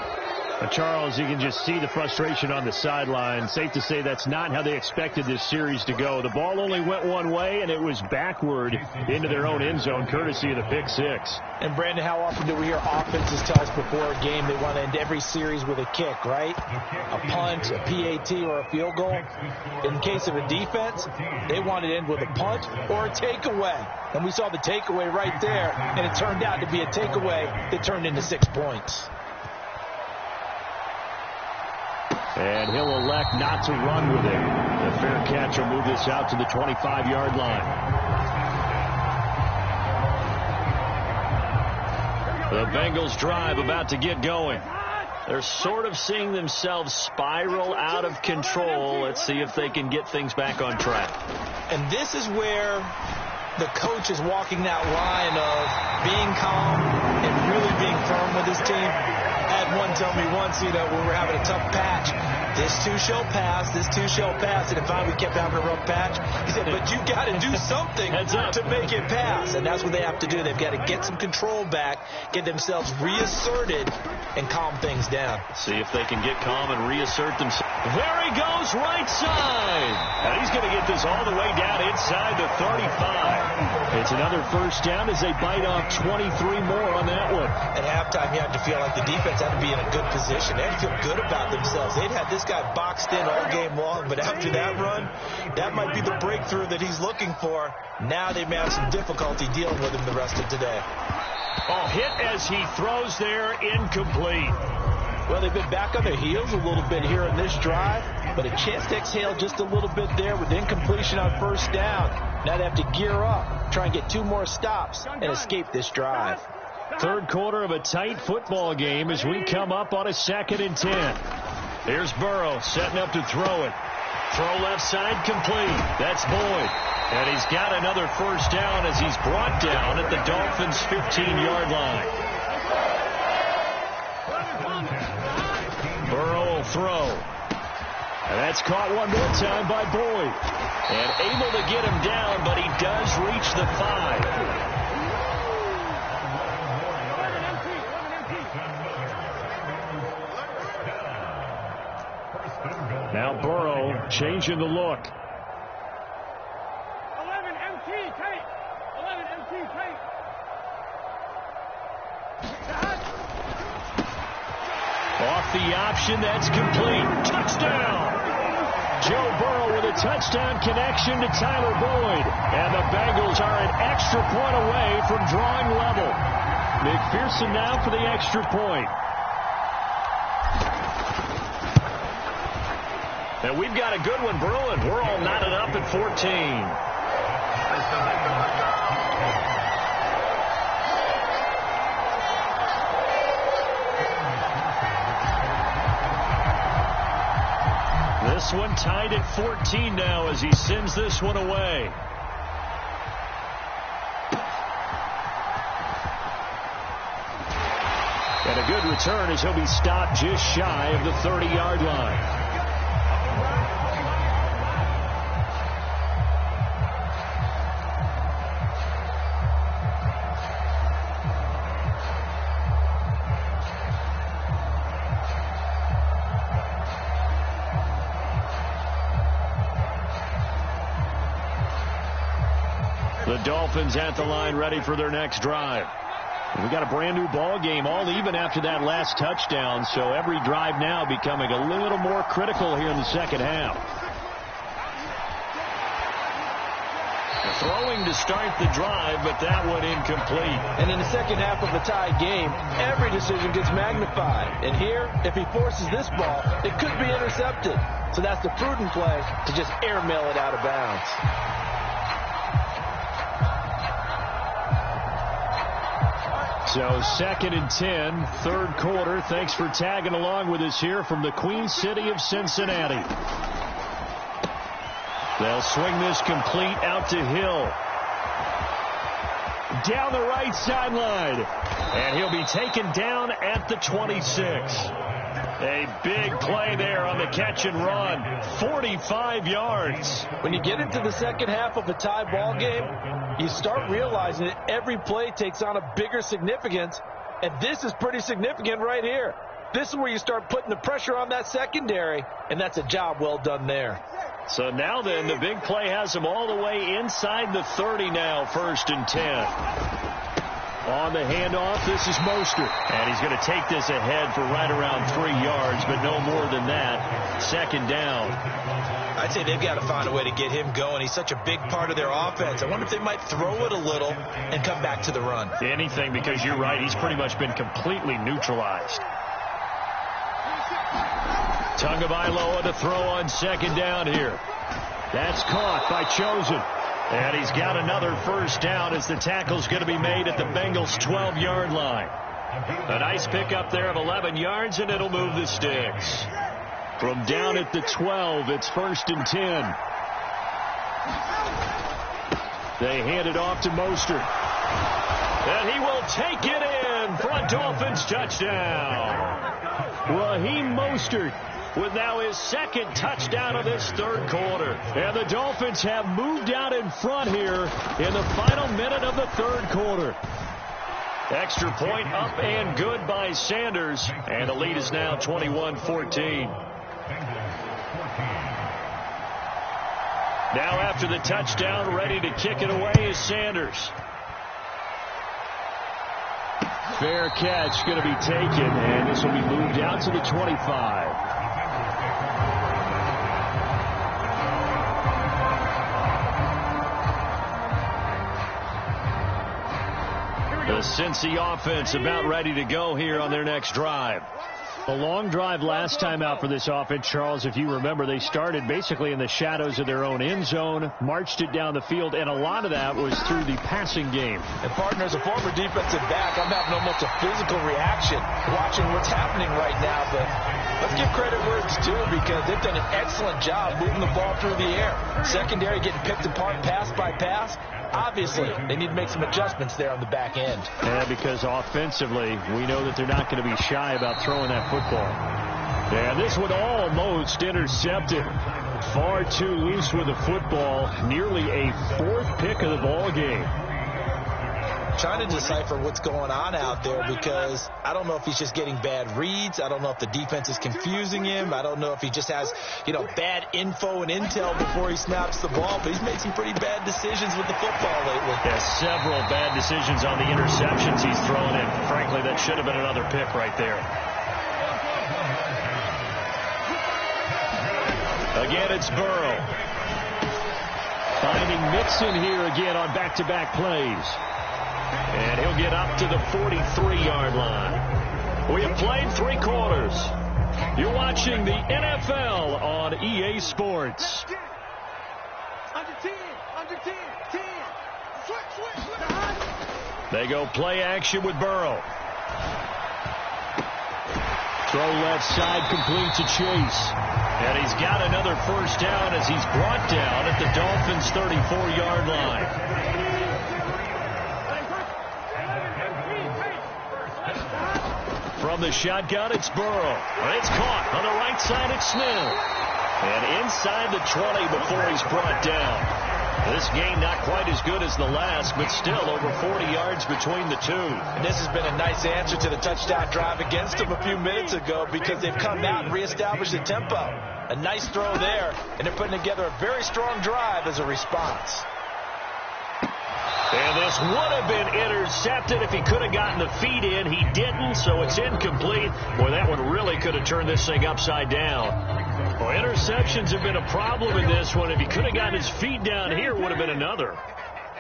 Charles, you can just see the frustration on the sideline. Safe to say that's not how they expected this series to go. The ball only went one way, and it was backward into their own end zone, courtesy of the pick 6. And, Brandon, how often do we hear offenses tell us before a game they want to end every series with a kick, right? A punt, a PAT, or a field goal. In the case of a defense, they want to end with a punt or a takeaway. And we saw the takeaway right there, and it turned out to be a takeaway that turned into 6 points. And he'll elect not to run with it. The fair catch will move this out to the 25-yard line. The Bengals drive about to get going. They're sort of seeing themselves spiral out of control. Let's see if they can get things back on track. And this is where the coach is walking that line of being calm and really being firm with his team. I had one tell me once, when we're having a tough patch, this too shall pass, this too shall pass. And if we kept having a rough patch, he said, but you got to do something to make it pass. And that's what they have to do. They've got to get some control back, get themselves reasserted, and calm things down. See if they can get calm and reassert themselves. There he goes, right side. And he's going to get this all the way down inside the 35. It's another first down as they bite off 23 more on that one. At halftime, you had to feel like the defense had to be in a good position. They had to feel good about themselves. They'd had this guy boxed in all game long, but after that run, that might be the breakthrough that he's looking for. Now they may have some difficulty dealing with him the rest of today. Oh, hit as he throws there, incomplete. Well, they've been back on their heels a little bit here in this drive, but a chance to exhale just a little bit there with incompletion on first down. Now they have to gear up, try and get 2 more stops, and escape this drive. Third quarter of a tight football game as we come up on a 2nd and 10. Here's Burrow setting up to throw it. Throw left side complete. That's Boyd. And he's got another first down as he's brought down at the Dolphins' 15-yard line. Burrow will throw. And that's caught one more time by Boyd. And able to get him down, but he does reach the 5. Now Burrow changing the look. 11 MT tight. 11 MT tight. Off the option, that's complete. Touchdown! Joe Burrow with a touchdown connection to Tyler Boyd. And the Bengals are an extra point away from drawing level. McPherson now for the extra point. And we've got a good one brewing. We're all knotted up at 14. This one tied at 14 now as he sends this one away. And a good return as he'll be stopped just shy of the 30-yard line. The Dolphins at the line ready for their next drive. We got a brand new ball game, all even after that last touchdown, so every drive now becoming a little more critical here in the second half. Throwing to start the drive, but that one incomplete. And in the second half of a tie game, every decision gets magnified. And here, if he forces this ball, it could be intercepted. So that's the prudent play to just airmail it out of bounds. So 2nd and 10, third quarter. Thanks for tagging along with us here from the Queen City of Cincinnati. They'll swing this complete out to Hill. Down the right sideline. And he'll be taken down at the 26. A big play there on the catch and run. 45 yards. When you get into the second half of a tie ball game, you start realizing that every play takes on a bigger significance, and this is pretty significant right here. This is where you start putting the pressure on that secondary, and that's a job well done there. So now then, the big play has him all the way inside the 30 now, 1st and 10. On the handoff, this is Mostert. And he's going to take this ahead for right around 3 yards, but no more than that. 2nd down. I'd say they've got to find a way to get him going. He's such a big part of their offense. I wonder if they might throw it a little and come back to the run. Anything, because you're right. He's pretty much been completely neutralized. Tagovailoa to throw on 2nd down here. That's caught by Chosen. And he's got another 1st down as the tackle's going to be made at the Bengals' 12-yard line. A nice pickup there of 11 yards, and it'll move the sticks. From down at the 12, it's 1st and 10. They hand it off to Mostert. And he will take it in for a Dolphins touchdown. Raheem Mostert with now his 2nd touchdown of this 3rd quarter. And the Dolphins have moved out in front here in the final minute of the 3rd quarter. Extra point up and good by Sanders. And the lead is now 21-14. Now after the touchdown, ready to kick it away is Sanders. Fair catch going to be taken, and this will be moved out to the 25. The Cincy offense about ready to go here on their next drive. A long drive last time out for this offense, Charles. If you remember, they started basically in the shadows of their own end zone, marched it down the field, and a lot of that was through the passing game. And, partner, as a former defensive back, I'm having almost a physical reaction watching what's happening right now. But let's give credit where it's due, because they've done an excellent job moving the ball through the air. Secondary getting picked apart pass by pass. Obviously, they need to make some adjustments there on the back end. Yeah, because offensively, we know that they're not going to be shy about throwing that football. Yeah, this one almost intercepted. Far too loose with the football. Nearly a 4th pick of the ball game. Trying to decipher what's going on out there, because I don't know if he's just getting bad reads. I don't know if the defense is confusing him. I don't know if he just has, bad info and intel before he snaps the ball. But he's made some pretty bad decisions with the football lately. Yeah, several bad decisions on the interceptions he's thrown in. Frankly, that should have been another pick right there. Again, it's Burrow. Finding Mixon here again on back-to-back plays. And he'll get up to the 43-yard line. We have played 3 quarters. You're watching the NFL on EA Sports. Under 10, 10. Switch. They go play action with Burrow. Throw left side, complete to Chase. And he's got another 1st down as he's brought down at the Dolphins' 34-yard line. From the shotgun, it's Burrow. It's caught on the right side. It's Smith. And inside the 20 before he's brought down. This game not quite as good as the last, but still over 40 yards between the two. And this has been a nice answer to the touchdown drive against them a few minutes ago because they've come out and reestablished the tempo. A nice throw there, and they're putting together a very strong drive as a response. And this would have been intercepted if he could have gotten the feet in. He didn't, so it's incomplete. Boy, that one really could have turned this thing upside down. Well, interceptions have been a problem in this one. If he could have gotten his feet down here, it would have been another.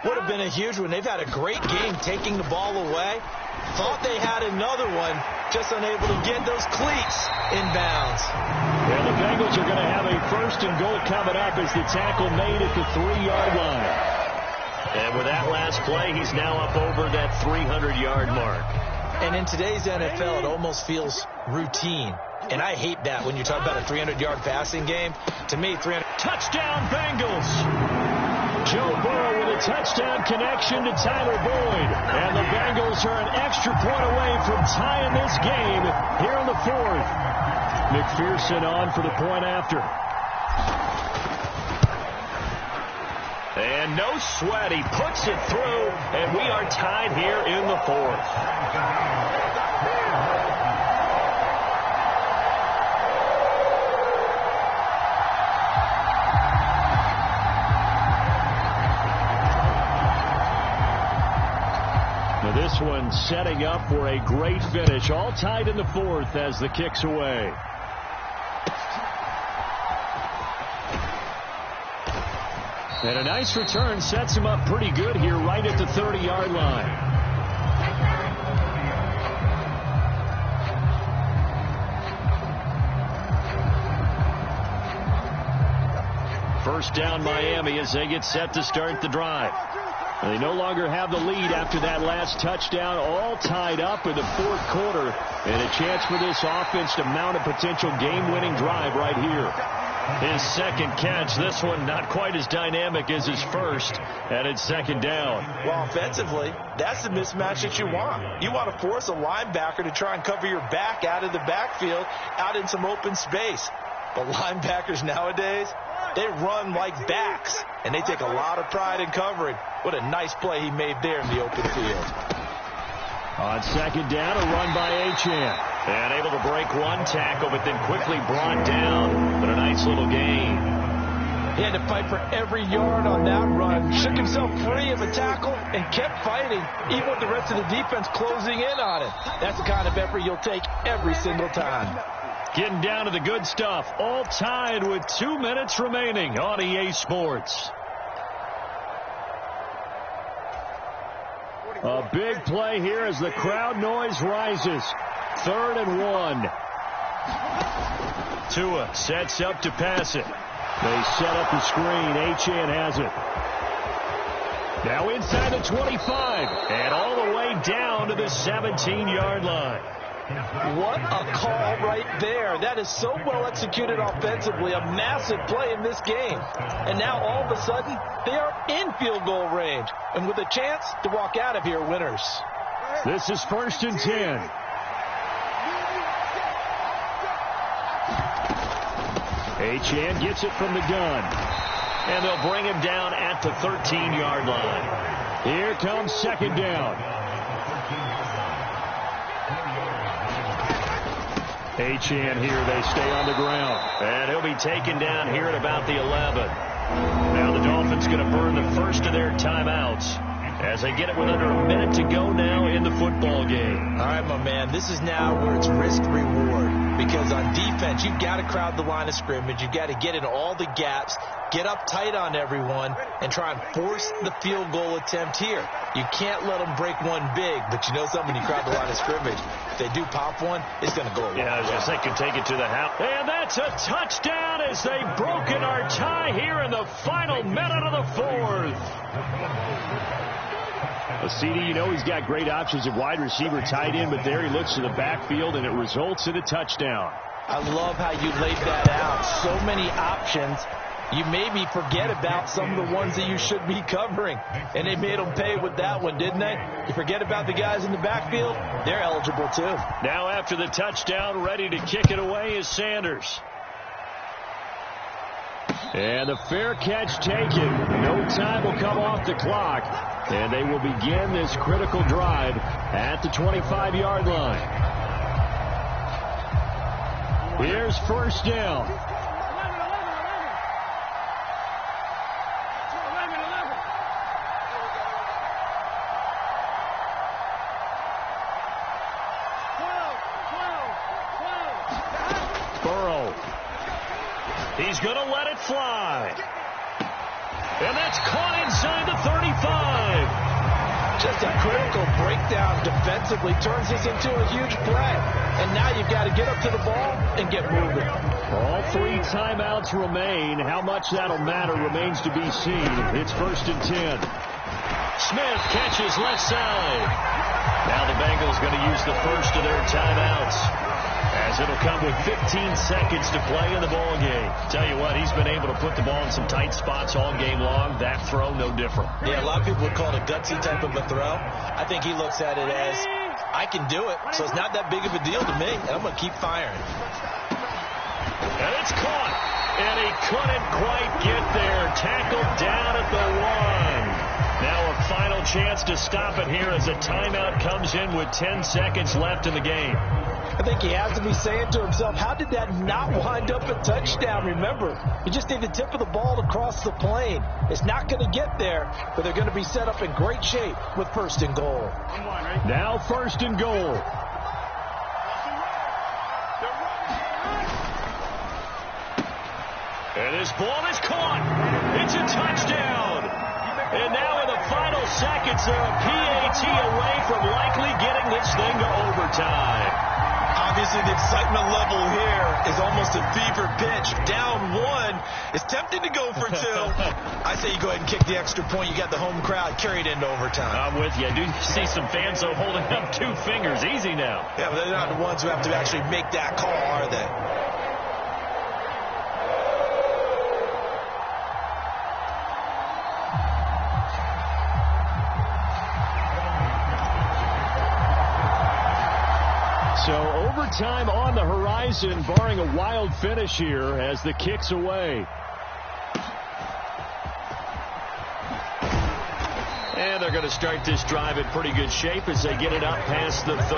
Would have been a huge one. They've had a great game taking the ball away. Thought they had another one, just unable to get those cleats inbounds. Well, the Bengals are going to have a first and goal coming up as the tackle made at the 3-yard line. And with that last play, he's now up over that 300-yard mark. And in today's NFL, it almost feels routine. And I hate that when you talk about a 300-yard passing game. To me, 300. Touchdown, Bengals. Joe Burrow with a touchdown connection to Tyler Boyd. And the Bengals are an extra point away from tying this game here in the fourth. McPherson on for the point after. And no sweat. He puts it through, and we are tied here in the fourth. Now this one setting up for a great finish. All tied in the fourth as the kick's away. And a nice return sets him up pretty good here right at the 30-yard line. First down Miami as they get set to start the drive. They no longer have the lead after that last touchdown, all tied up in the fourth quarter. And a chance for this offense to mount a potential game-winning drive right here. His second catch, this one not quite as dynamic as his first, and it's second down. Well, offensively, that's the mismatch that you want. You want to force a linebacker to try and cover your back out of the backfield, out in some open space. But linebackers nowadays, they run like backs, and they take a lot of pride in covering. What a nice play he made there in the open field. On second down, a run by Achane. And able to break one tackle, but then quickly brought down. But a nice little gain. He had to fight for every yard on that run. Shook himself free of a tackle and kept fighting, even with the rest of the defense closing in on him. That's the kind of effort you'll take every single time. Getting down to the good stuff. All tied with 2 minutes remaining on EA Sports. A big play here as the crowd noise rises. 3rd and 1. Tua sets up to pass it. They set up the screen. Achane has it. Now inside the 25. And all the way down to the 17-yard line. What a call right there. That is so well executed offensively. A massive play in this game. And now all of a sudden, they are in field goal range. And with a chance to walk out of here winners. This is 1st and 10. Achane gets it from the gun. And they'll bring him down at the 13-yard line. Here comes second down. Achane here, they stay on the ground. And he'll be taken down here at about the 11. Now the Dolphins going to burn the first of their timeouts as they get it with under a minute to go now in the football game. All right, my man, this is now where it's risk-reward. Because on defense, you've got to crowd the line of scrimmage. You've got to get in all the gaps, get up tight on everyone, and try and force the field goal attempt here. You can't let them break one big, but you know something, when you crowd the line of scrimmage, if they do pop one, it's going to go a long way. Yeah, they can take it to the house. And that's a touchdown as they've broken our tie here in the final minute of the fourth. CD, you know he's got great options at wide receiver, tight end, but there he looks to the backfield, and it results in a touchdown. I love how you laid that out. So many options, you maybe forget about some of the ones that you should be covering. And they made them pay with that one, didn't they? You forget about the guys in the backfield, they're eligible too. Now after the touchdown, ready to kick it away is Sanders. And the fair catch taken. No time will come off the clock. And they will begin this critical drive at the 25-yard line. Here's first down. He's going to let it fly. And that's caught inside the 35. Just a critical breakdown defensively turns this into a huge play. And now you've got to get up to the ball and get moving. All 3 timeouts remain. How much that'll matter remains to be seen. It's first and 10. Smith catches left side. Now the Bengals going to use the first of their timeouts, as it'll come with 15 seconds to play in the ball game. Tell you what, he's been able to put the ball in some tight spots all game long. That throw, no different. Yeah, a lot of people would call it a gutsy type of a throw. I think he looks at it as, I can do it, so it's not that big of a deal to me, and I'm going to keep firing. And it's caught, and he couldn't quite get there. Tackled down at the 1. Now a final chance to stop it here as a timeout comes in with 10 seconds left in the game. I think he has to be saying to himself, how did that not wind up a touchdown? Remember, you just need the tip of the ball to cross the plane. It's not going to get there, but they're going to be set up in great shape with first and goal. Now first and goal. And this ball is caught. It's a touchdown. And now in the final seconds, they're a PAT away from likely getting this thing to overtime. Obviously, the excitement level here is almost a fever pitch. Down 1. It's tempting to go for 2. I say you go ahead and kick the extra point. You got the home crowd carried into overtime. I'm with you. I do see some fans, though, holding up 2 fingers. Easy now. Yeah, but they're not the ones who have to actually make that call, are they? So overtime on the horizon, barring a wild finish here as the kick's away. And they're going to start this drive in pretty good shape as they get it up past the 30.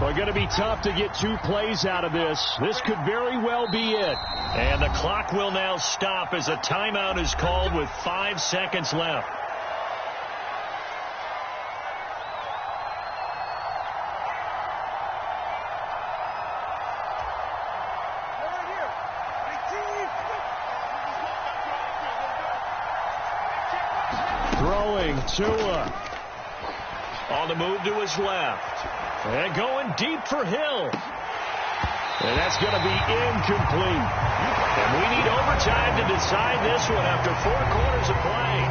Well, going to be tough to get 2 plays out of this. This could very well be it. And the clock will now stop as a timeout is called with 5 seconds left. Throwing Tua. On the move to his left. And going deep for Hill. And that's going to be incomplete. And we need overtime to decide this one after 4 quarters of play.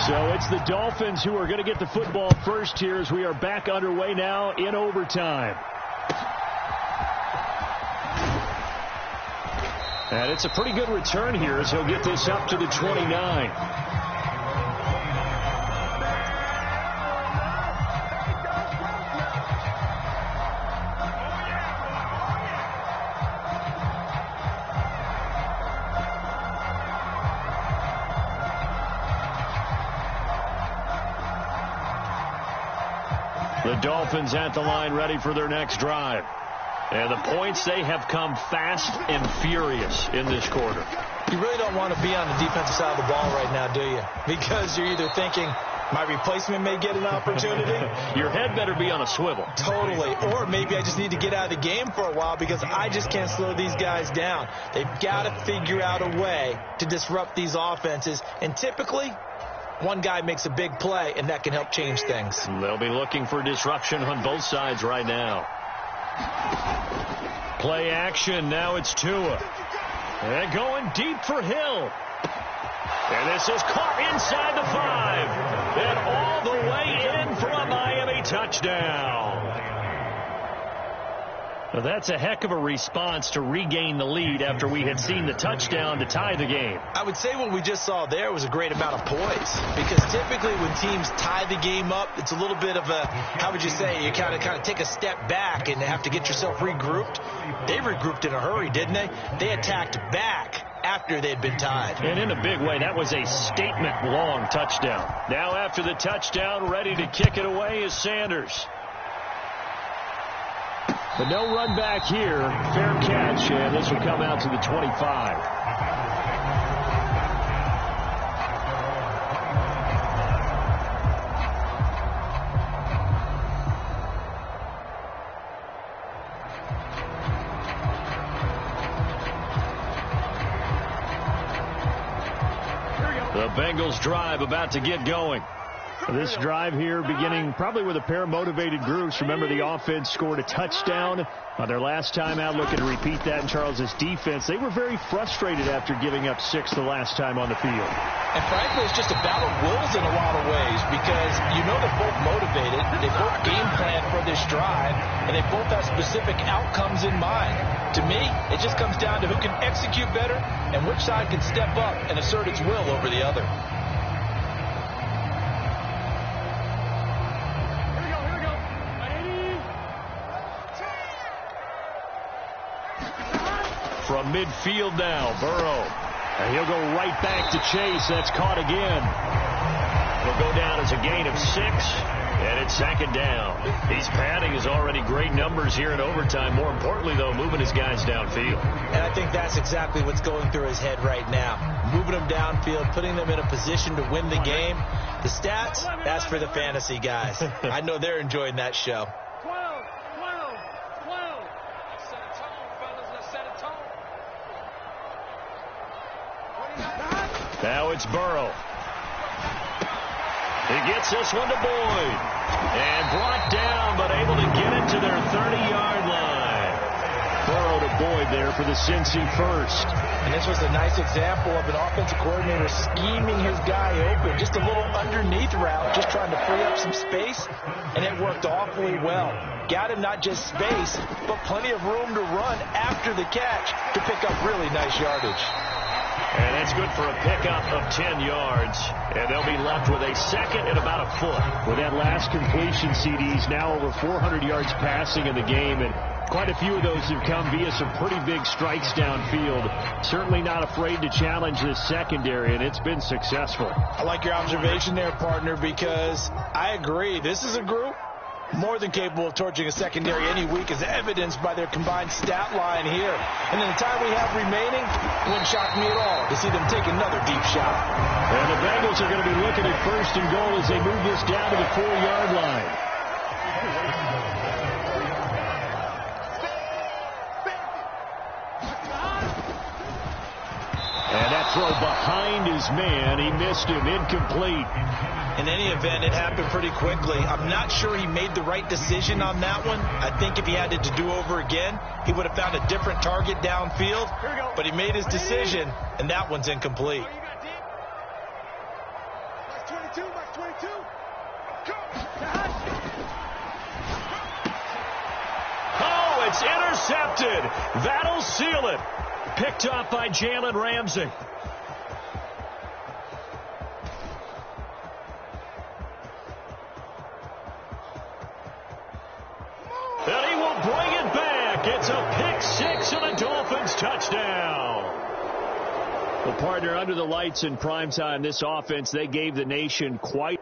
So it's the Dolphins who are going to get the football first here as we are back underway now in overtime. And it's a pretty good return here as he'll get this up to the 29. The Dolphins at the line ready for their next drive. And the points, they have come fast and furious in this quarter. You really don't want to be on the defensive side of the ball right now, do you? Because you're either thinking, My replacement may get an opportunity. Your head better be on a swivel. Totally. Or maybe I just need to get out of the game for a while because I just can't slow these guys down. They've got to figure out a way to disrupt these offenses. And typically, one guy makes a big play, and that can help change things. They'll be looking for disruption on both sides right now. Play action. Now it's Tua. And going deep for Hill. And this is caught inside the 5. And all the way in for a Miami touchdown. Well, that's a heck of a response to regain the lead after we had seen the touchdown to tie the game. I would say what we just saw there was a great amount of poise. Because typically when teams tie the game up, it's a little bit of a, how would you say, you kind of take a step back and have to get yourself regrouped. They regrouped in a hurry, didn't they? They attacked back after they'd been tied. And in a big way, that was a statement-long touchdown. Now after the touchdown, ready to kick it away is Sanders. But no run back here. Fair catch, and this will come out to the 25. The Bengals drive about to get going. This drive here beginning probably with a pair of motivated groups. Remember, the offense scored a touchdown on their last time out. Looking to repeat that in Charles's defense. They were very frustrated after giving up 6 the last time on the field. And frankly, it's just a battle of wills in a lot of ways because you know they're both motivated. They both game plan for this drive, and they both have specific outcomes in mind. To me, it just comes down to who can execute better and which side can step up and assert its will over the other. From midfield now, Burrow. And he'll go right back to Chase. That's caught again. He'll go down as a gain of 6, and it's 2nd down. He's padding his already great numbers here in overtime. More importantly, though, moving his guys downfield. And I think that's exactly what's going through his head right now. Moving them downfield, putting them in a position to win the game. The stats, that's for the fantasy guys. I know they're enjoying that show. Now it's Burrow. He gets this one to Boyd. And brought down, but able to get it to their 30-yard line. Burrow to Boyd there for the Cincy first. And this was a nice example of an offensive coordinator scheming his guy open. Just a little underneath route, just trying to free up some space. And it worked awfully well. Got him not just space, but plenty of room to run after the catch to pick up really nice yardage. And that's good for a pickup of 10 yards. And they'll be left with a 2nd and about a foot. With that last completion, CDs now over 400 yards passing in the game. And quite a few of those have come via some pretty big strikes downfield. Certainly not afraid to challenge this secondary, and it's been successful. I like your observation there, partner, because I agree. This is a group more than capable of torching a secondary any week, as evidenced by their combined stat line here. And in the time we have remaining, it wouldn't shock me at all to see them take another deep shot. And the Bengals are going to be looking at 1st and goal as they move this down to the 4-yard line. And that throw behind his man, he missed him, incomplete. In any event, it happened pretty quickly. I'm not sure he made the right decision on that one. I think if he had it to do over again, he would have found a different target downfield. But he made his decision, and that one's incomplete. Oh, it's intercepted. That'll seal it. Picked up by Jalen Ramsey. And he will bring it back. It's a pick-6 and a Dolphins touchdown. Well, partner, under the lights in primetime, this offense, they gave the nation quite